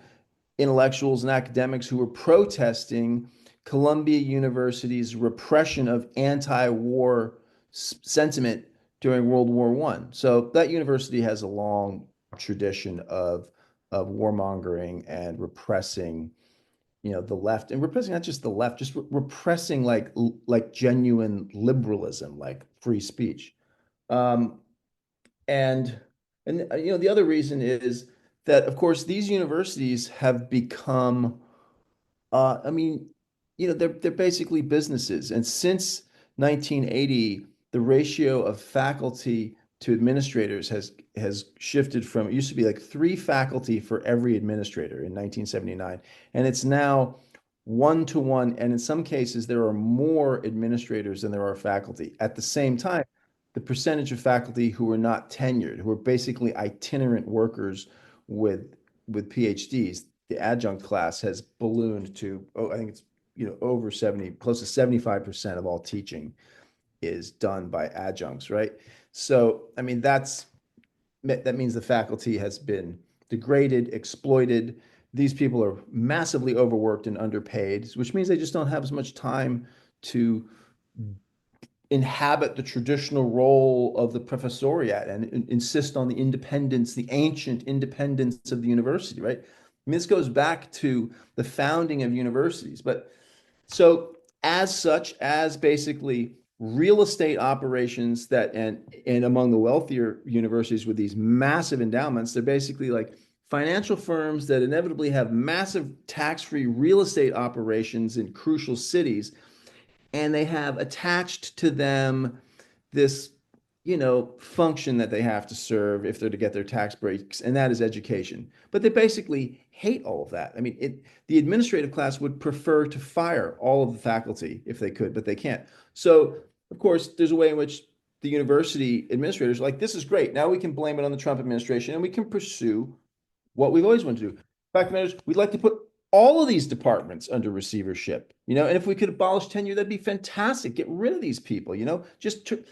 intellectuals and academics who were protesting Columbia University's repression of anti-war sentiment during World War One. So that university has a long tradition of warmongering and repressing, the left, and repressing not just the left, just repressing like genuine liberalism, like free speech. Um, and the other reason is that, of course, these universities have become I mean, they're basically businesses. And since 1980, the ratio of faculty to administrators has shifted from, it used to be like 3 faculty for every administrator in 1979, and it's now 1 to 1. And in some cases, there are more administrators than there are faculty. At the same time, the percentage of faculty who are not tenured, who are basically itinerant workers with PhDs, the adjunct class has ballooned to, I think it's, over 70, close to 75% of all teaching is done by adjuncts, right? So, I mean, that means the faculty has been degraded, exploited. These people are massively overworked and underpaid, which means they just don't have as much time to inhabit the traditional role of the professoriate and insist on the independence, the ancient independence of the university, right? I mean, this goes back to the founding of universities. But so, as such, as basically real estate operations and among the wealthier universities with these massive endowments, they're basically like financial firms that inevitably have massive tax-free real estate operations in crucial cities, and they have attached to them this, function that they have to serve if they're to get their tax breaks, and that is education. But they basically hate all of that. I mean, the administrative class would prefer to fire all of the faculty if they could, but they can't. So, of course, there's a way in which the university administrators are like, this is great. Now we can blame it on the Trump administration and we can pursue what we've always wanted to do. Fact matters, we'd like to put all of these departments under receivership, and if we could abolish tenure, that'd be fantastic. Get rid of these people, just to,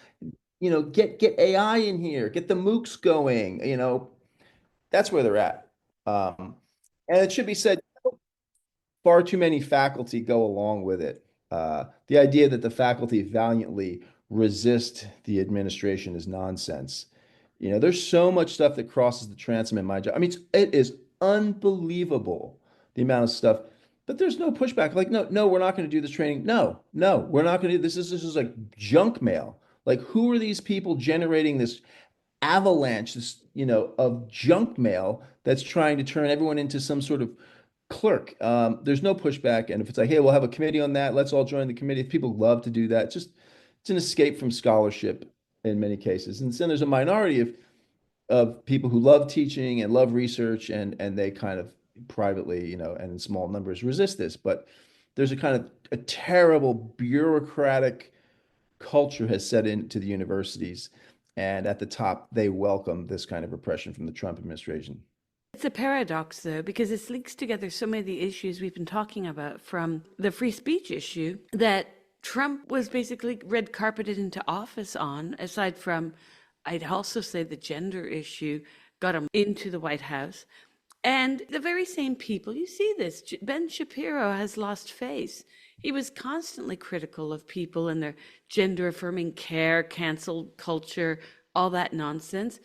get AI in here, get the MOOCs going, that's where they're at. And it should be said, far too many faculty go along with it. The idea that the faculty valiantly resist the administration is nonsense. There's so much stuff that crosses the transom in my job. I mean, it is unbelievable the amount of stuff, but there's no pushback. Like, no, no, we're not going to do this training. No, no, we're not going to do this. This is like junk mail. Like, who are these people generating this avalanche, of junk mail that's trying to turn everyone into some sort of clerk? There's no pushback. And if it's like, hey, we'll have a committee on that, let's all join the committee. People love to do that. It's an escape from scholarship in many cases. And then there's a minority of people who love teaching and love research, and they kind of privately, and in small numbers resist this. But there's a kind of a terrible bureaucratic culture has set into the universities, and at the top, they welcome this kind of repression from the Trump administration. It's a paradox, though, because this links together so many of the issues we've been talking about, from the free speech issue that Trump was basically red carpeted into office on, aside from, I'd also say, the gender issue got him into the White House. And the very same people, you see this, Ben Shapiro has lost face. He was constantly critical of people and their gender affirming care, cancel culture, all that nonsense.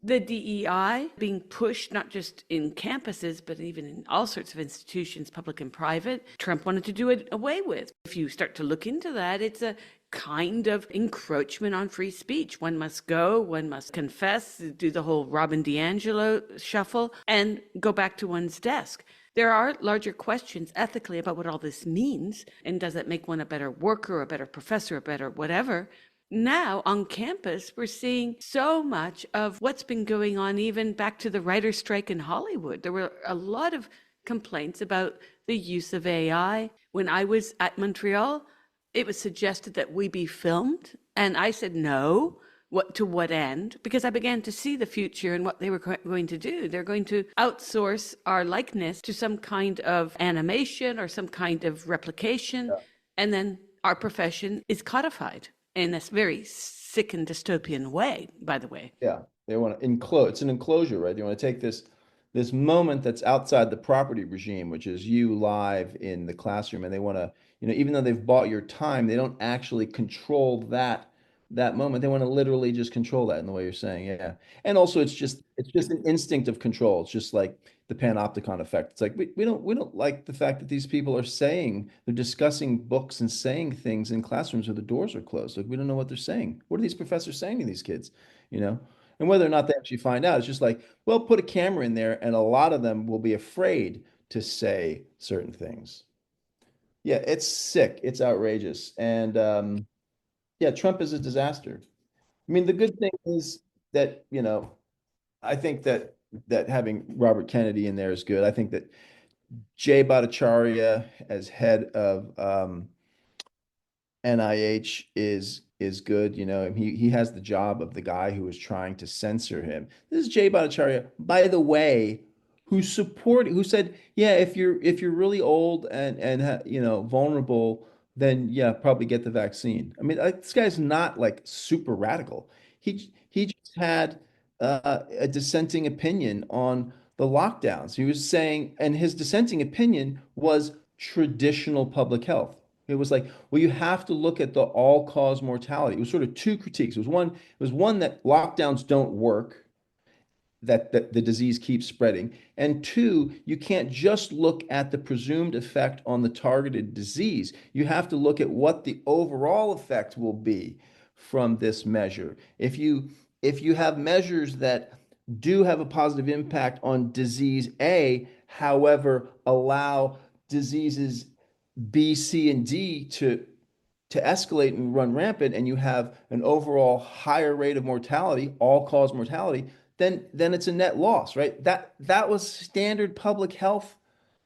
The DEI being pushed not just in campuses, but even in all sorts of institutions, public and private. Trump wanted to do it away with. If you start to look into that, it's a kind of encroachment on free speech. One must go, one must confess, do the whole Robin DiAngelo shuffle, and go back to one's desk. There are larger questions ethically about what all this means, and does it make one a better worker, a better professor, a better whatever? Now on campus, we're seeing so much of what's been going on, even back to the writer's strike in Hollywood. There were a lot of complaints about the use of AI. When I was at Montreal, it was suggested that we be filmed, and I said no. To what end? Because I began to see the future and what they were going to do. They're going to outsource our likeness to some kind of animation or some kind of replication, and then our profession is codified in this very sick and dystopian way, by the way. Yeah, they want to enclose. It's an enclosure, right? They want to take this moment that's outside the property regime, which is you live in the classroom, and they want to, even though they've bought your time, they don't actually control that that moment. They want to literally just control that in the way you're saying. Yeah. And also it's just an instinct of control. It's just like the panopticon effect. It's like we don't like the fact that these people are saying they're discussing books and saying things in classrooms where the doors are closed. Like we don't know what they're saying. What are these professors saying to these kids? You know? And whether or not they actually find out, it's just like, well, put a camera in there, and a lot of them will be afraid to say certain things. Yeah, it's sick. It's outrageous. And yeah, Trump is a disaster. I mean, the good thing is that, I think that having Robert Kennedy in there is good. I think that Jay Bhattacharya as head of NIH is good. He has the job of the guy who was trying to censor him. This is Jay Bhattacharya, by the way, who said, yeah, if you're really old and vulnerable, then yeah, probably get the vaccine. I mean, this guy's not like super radical. He just had a dissenting opinion on the lockdowns. He was saying, and his dissenting opinion was traditional public health. It was like, well, you have to look at the all-cause mortality. It was sort of two critiques. It was one that lockdowns don't work, that the disease keeps spreading. And two, you can't just look at the presumed effect on the targeted disease. You have to look at what the overall effect will be from this measure. If you have measures that do have a positive impact on disease A, however, allow diseases B, C, and D to escalate and run rampant, and you have an overall higher rate of mortality, all cause mortality, then it's a net loss, right? That was standard public health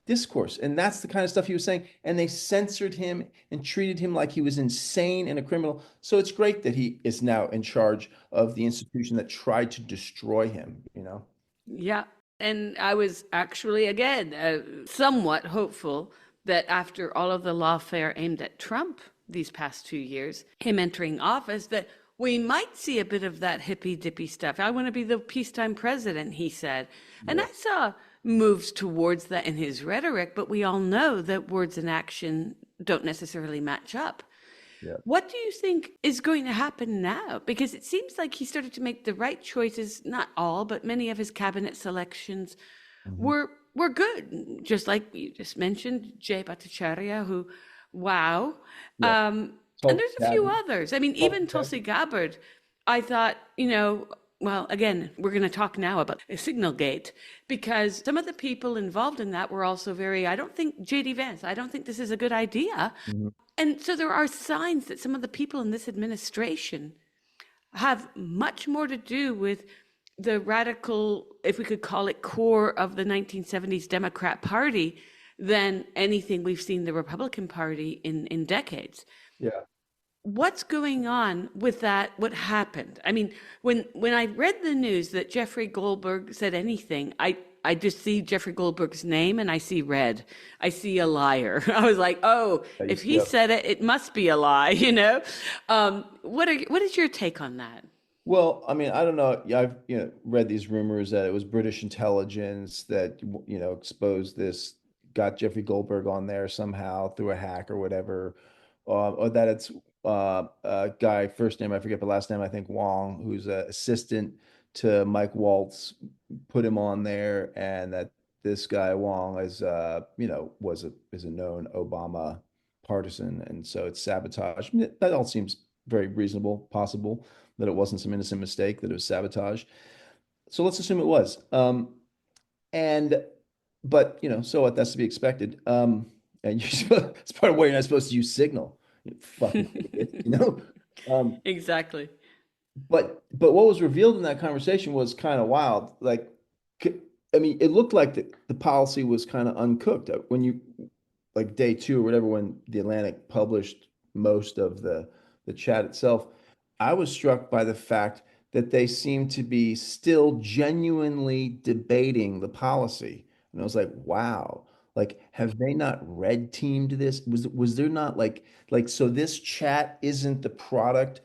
discourse, and that's the kind of stuff he was saying. And they censored him and treated him like he was insane and a criminal. So it's great that he is now in charge of the institution that tried to destroy him. Yeah. And I was actually, again, somewhat hopeful that after all of the lawfare aimed at Trump these past 2 years, him entering office, that we might see a bit of that hippy dippy stuff. I want to be the peacetime president, he said. And Yeah. I saw moves towards that in his rhetoric, but we all know that words and action don't necessarily match up. Yeah. What do you think is going to happen now? Because it seems like he started to make the right choices, not all, but many of his cabinet selections Mhm. were good. Just like you just mentioned, Jay Bhattacharya, who, wow. Yeah. And Tulsi there's a few Gabbard. others. I mean, Tulsi even Tulsi Gabbard. Gabbard, I thought, well, again, we're going to talk now about Signalgate because some of the people involved in that were also very, I don't think, JD Vance, I don't think this is a good idea. Mhm. And so there are signs that some of the people in this administration have much more to do with the radical, if we could call it, core of the 1970s Democrat Party than anything we've seen the Republican Party in decades. Yeah. What's going on with that? What happened? I mean, when I read the news that Jeffrey Goldberg said anything, I just see Jeffrey Goldberg's name and I see red. I see a liar. I was like, oh, if he Yeah. said it, it must be a lie, what is your take on that? Well, I mean, I don't know. Yeah, I've read these rumors that it was British intelligence that exposed this, got Jeffrey Goldberg on there somehow through a hack or whatever, or that it's a guy, first name I forget, but last name I think Wong, who's an assistant to Mike Waltz, put him on there, and that this guy Wong is a known Obama partisan, and so it's sabotage. I mean, that all seems very reasonable, possible that it wasn't some innocent mistake, that it was sabotage. So let's assume it was. And but so what? That's to be expected. And it's part of why you're not supposed to use Signal. You fucking idiot. Exactly. But what was revealed in that conversation was kind of wild. Like, I mean, it looked like the policy was kind of uncooked. When you like day two or whatever, when the Atlantic published most of the chat itself, I was struck by the fact that they seemed to be still genuinely debating the policy. And I was like, wow, like, have they not red teamed this? Was there not like so this chat isn't the product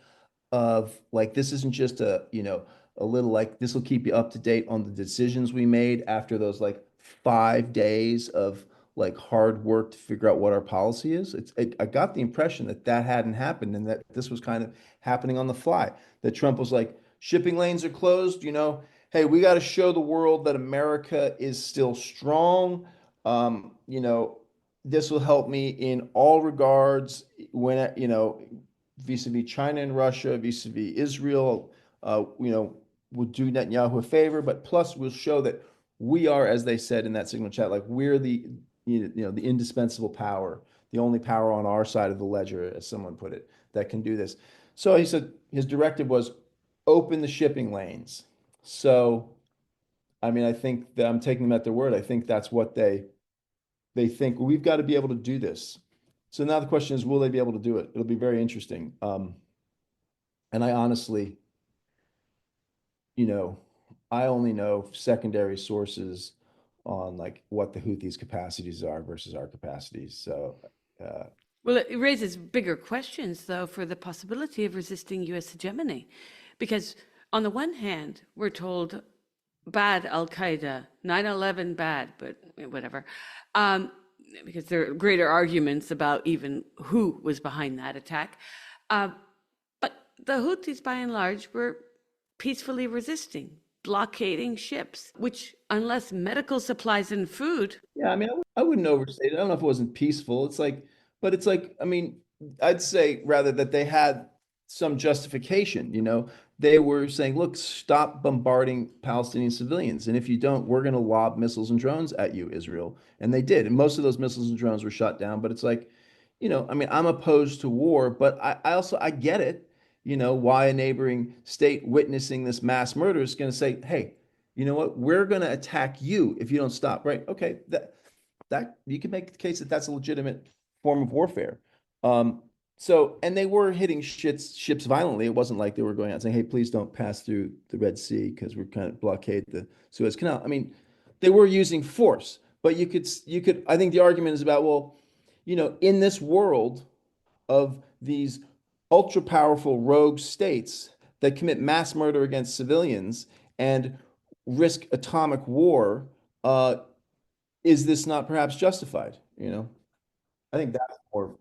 of like this isn't just a little like this will keep you up to date on the decisions we made after those like 5 days of like hard work to figure out what our policy is. I got the impression that that hadn't happened and that this was kind of happening on the fly. That Trump was like, shipping lanes are closed, hey, we got to show the world that America is still strong. This will help me in all regards when, vis-a-vis China and Russia, vis-a-vis Israel, we'll do Netanyahu a favor, but plus we'll show that we are, as they said in that signal chat, like we're the indispensable power, the only power on our side of the ledger, as someone put it, that can do this. So he said his directive was open the shipping lanes. So, I mean, I think that I'm taking them at their word. I think that's what they think we've got to be able to do this. So now the question is, will they be able to do it? It'll be very interesting. And I honestly, you know, I only know secondary sources on like what the Houthis' capacities are versus our capacities. So, uh, Well, it raises bigger questions, though, for the possibility of resisting US hegemony. Because on the one hand, we're told bad Al Qaeda, 9/11 bad, but whatever. Because there are greater arguments about even who was behind that attack. Uh, but the Houthis, by and large, were peacefully resisting, blockading ships, which, unless medical supplies and food, yeah, I mean, I wouldn't overstate it. I don't know if it wasn't peaceful. But it's like, I mean, I'd say rather that they had some justification, They were saying, look, stop bombarding Palestinian civilians. And if you don't, we're going to lob missiles and drones at you, Israel. And they did. And most of those missiles and drones were shot down. But it's like, I mean, I'm opposed to war, but I get it, why a neighboring state witnessing this mass murder is going to say, hey, you know what? We're going to attack you if you don't stop, right? Okay, that you can make the case that that's a legitimate form of warfare. And they were hitting ships violently. It wasn't like they were going out saying, "Hey, please don't pass through the Red Sea because we're kind of blockade the Suez Canal." I mean, they were using force, but you could. I think the argument is about, well, in this world of these ultra powerful rogue states that commit mass murder against civilians and risk atomic war, is this not perhaps justified? I think that's more,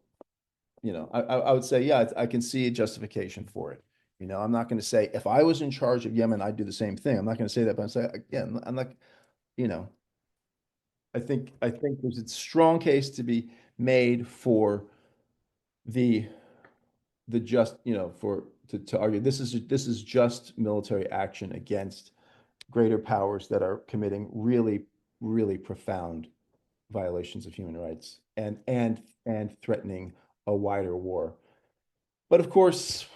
I would say, yeah, I can see a justification for it. I'm not going to say if I was in charge of Yemen, I'd do the same thing. I'm not going to say that, but I'm saying again, I'm like, you know, I think there's a strong case to be made for the just, for to argue this is just military action against greater powers that are committing really, really profound violations of human rights and threatening a wider war. But of course,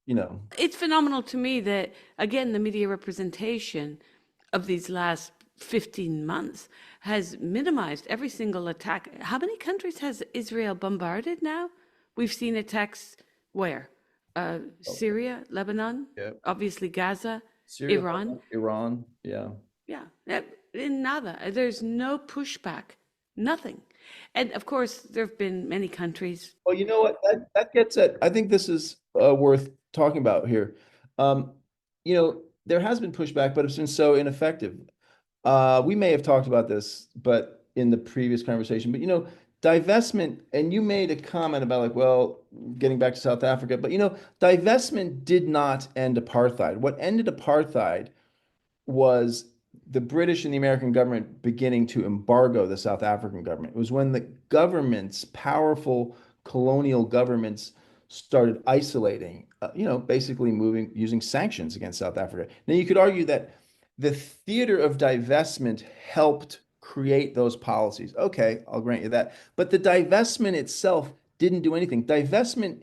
it's phenomenal to me that, again, the media representation of these last 15 months has minimized every single attack. How many countries has Israel bombarded now? We've seen attacks where? Syria, Lebanon, yeah, obviously Gaza, Syria, Iran. Iran, yeah. Yeah, in nada. There's no pushback, nothing. And of course, there have been many countries. Well, you know what? That gets at. I think this is worth talking about here. Um, there has been pushback, but it's been so ineffective. We may have talked about this, but in the previous conversation, but divestment, and you made a comment about like, well, getting back to South Africa, but divestment did not end apartheid. What ended apartheid was the British and the American government beginning to embargo the South African government. It was when the governments, powerful colonial governments, started isolating, basically using sanctions against South Africa. Now, you could argue that the theater of divestment helped create those policies. Okay, I'll grant you that. But the divestment itself didn't do anything. Divestment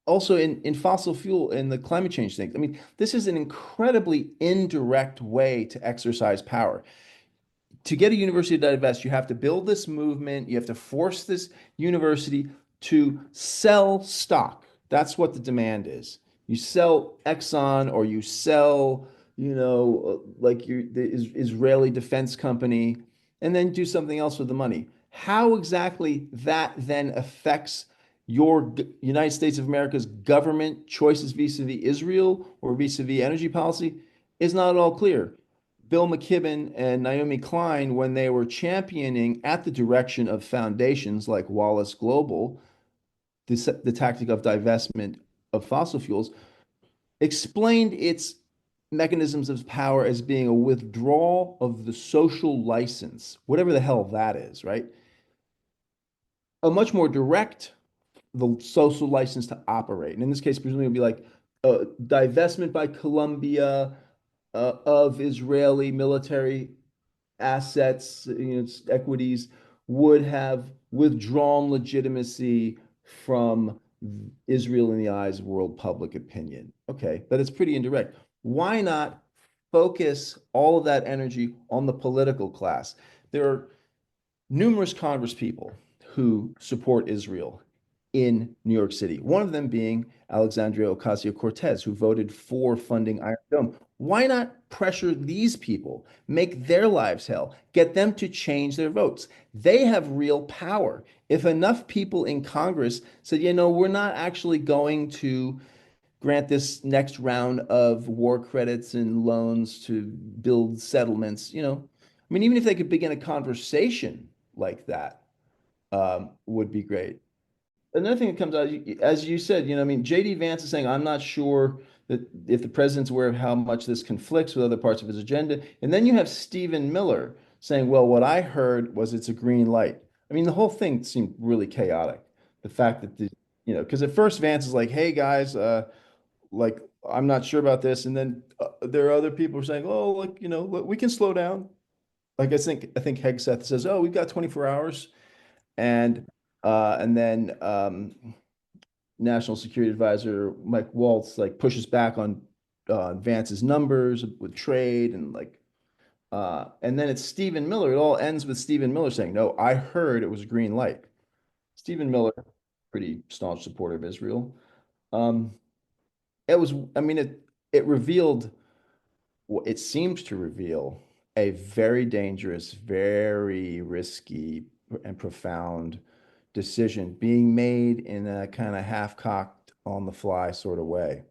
also in fossil fuel and the climate change thing. I mean, this is an incredibly indirect way to exercise power. To get a university to divest, you have to build this movement, you have to force this university to sell stock. That's what the demand is. You sell Exxon or you sell, like the Israeli defense company, and then do something else with the money. How exactly that then affects your United States of America's government choices vis-a-vis Israel or vis-a-vis energy policy is not at all clear. Bill McKibben and Naomi Klein, when they were championing at the direction of foundations like Wallace Global, the tactic of divestment of fossil fuels, explained its mechanisms of power as being a withdrawal of the social license, whatever the hell that is, right? A much more direct, the social license to operate. And in this case, presumably it would be like divestment by Colombia of Israeli military assets, equities, would have withdrawn legitimacy from Israel in the eyes of world public opinion. Okay, but it's pretty indirect. Why not focus all of that energy on the political class? There are numerous Congress people who support Israel in New York City. One of them being Alexandria Ocasio-Cortez, who voted for funding Iron Dome. Why not pressure these people, make their lives hell, get them to change their votes? They have real power. If enough people in Congress said, we're not actually going to grant this next round of war credits and loans to build settlements, I mean, even if they could begin a conversation like that, would be great. Another thing that comes out, as you said, I mean, JD Vance is saying, I'm not sure that if the president's aware of how much this conflicts with other parts of his agenda. And then you have Stephen Miller saying, well, what I heard was it's a green light. I mean, the whole thing seemed really chaotic. The fact that because at first Vance is like, hey guys, like I'm not sure about this, and then there are other people who are saying, oh, like we can slow down. Like I think Hegseth says, oh, we've got 24 hours, and then National Security Advisor Mike Waltz like pushes back on Vance's numbers with trade and then it's Stephen Miller. It all ends with Stephen Miller saying, "No, I heard it was a green light." Stephen Miller, pretty staunch supporter of Israel. Um, it was, I mean, it revealed, it seems to reveal a very dangerous, very risky, and profound decision being made in a kind of half-cocked, on the fly sort of way.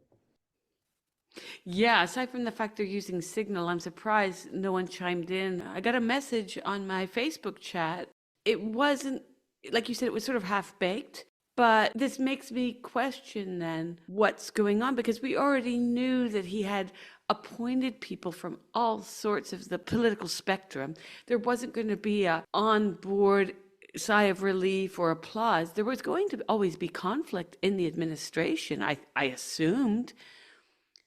Yeah, aside from the fact they're using Signal, I'm surprised no one chimed in. I got a message on my Facebook chat. It wasn't, like you said, it was sort of half baked. But this makes me question then what's going on because we already knew that he had appointed people from all sorts of the political spectrum. There wasn't going to be a on board sigh of relief or applause. There was going to always be conflict in the administration, I assumed.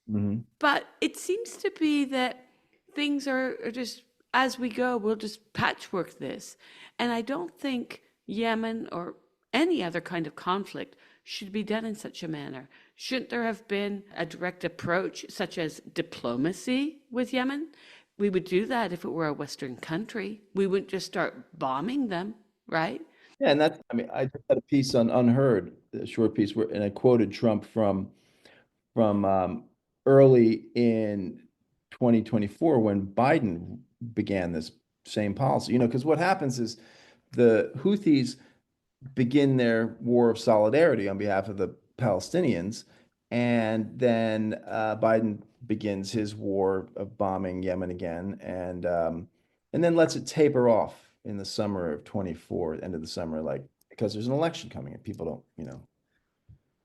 Mhm. But it seems to be that things are just as we go, we'll just patchwork this. And I don't think Yemen or any other kind of conflict should be done in such a manner. Shouldn't there have been a direct approach, such as diplomacy with Yemen? We would do that if it were a Western country. We wouldn't just start bombing them, right? Yeah, and that's, I mean, I just had a piece on Unheard, a short piece where, and I quoted Trump from early in 2024 when Biden began this same policy. Because what happens is the Houthis begin their war of solidarity on behalf of the Palestinians, and then Biden begins his war of bombing Yemen again, and then lets it taper off in the summer of 24, end of the summer, like because there's an election coming and people don't,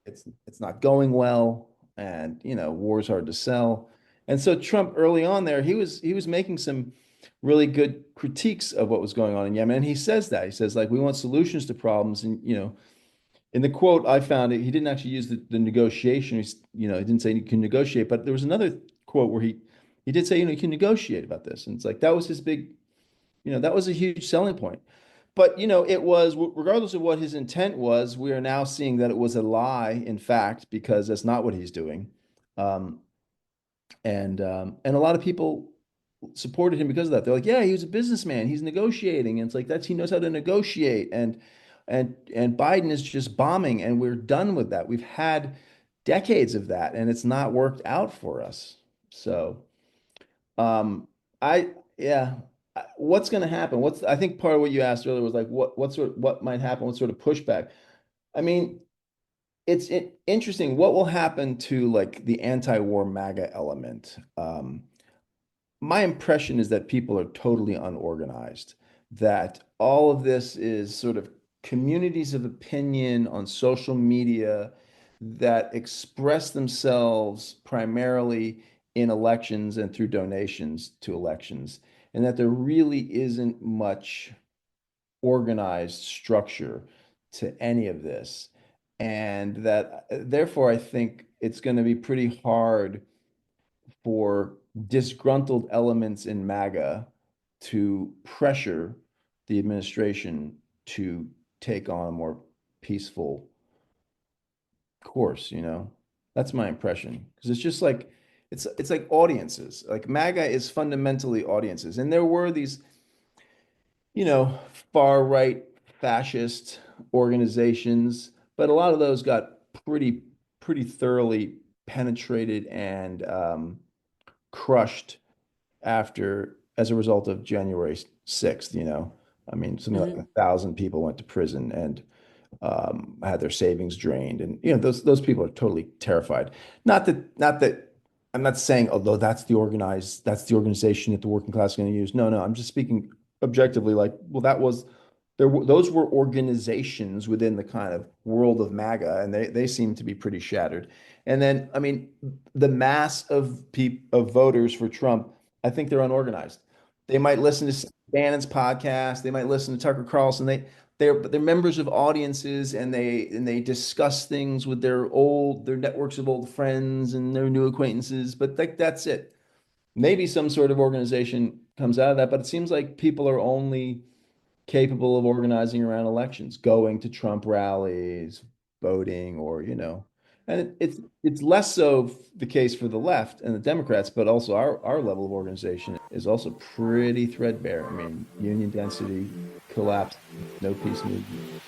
it's not going well, and war's hard to sell. And so Trump early on there, he was making some really good critiques of what was going on in Yemen. And he says that. He says, like, we want solutions to problems. And, in the quote I found it, he didn't actually use the negotiation. He didn't say you can negotiate, but there was another quote where he did say, you can negotiate about this. And it's like that was his big, that was a huge selling point. But it was regardless of what his intent was, we are now seeing that it was a lie, in fact, because that's not what he's doing. Um, and a lot of people supported him because of that. They're like, yeah, he was a businessman. He's negotiating. And it's like he knows how to negotiate. And Biden is just bombing, and we're done with that. We've had decades of that, and it's not worked out for us. So um, I yeah, what's going to happen? I think part of what you asked earlier was like what might happen, what sort of pushback. I mean, it's interesting what will happen to like the anti-war MAGA element. my impression is that people are totally unorganized, that all of this is sort of communities of opinion on social media that express themselves primarily in elections and through donations to elections, and that there really isn't much organized structure to any of this. And that therefore, I think it's going to be pretty hard for disgruntled elements in MAGA to pressure the administration to take on a more peaceful course, you know? That's my impression. Because it's just like it's like audiences. Like MAGA is fundamentally audiences. And there were these, you know, far right fascist organizations, but a lot of those got pretty thoroughly penetrated and crushed after as a result of January 6th, you know. I mean, something like Hmm. 1,000 people went to prison and had their savings drained, and you know those people are totally terrified. Not that I'm not saying, although that's the organization that the working class is going to use. No, no, I'm just speaking objectively. Like, well, those were organizations within the kind of world of MAGA, and they seem to be pretty shattered. And then, I mean, the mass of voters for Trump, I think they're unorganized. They might listen to Bannon's podcast. They might listen to Tucker Carlson. They're members of audiences, and they discuss things with their networks of old friends and their new acquaintances, but that's it. Maybe some sort of organization comes out of that, but it seems like people are only capable of organizing around elections, going to Trump rallies, voting, or you know. And it's less so the case for the left and the Democrats, but also our level of organization is also pretty threadbare. I mean, union density collapse, no peace movement.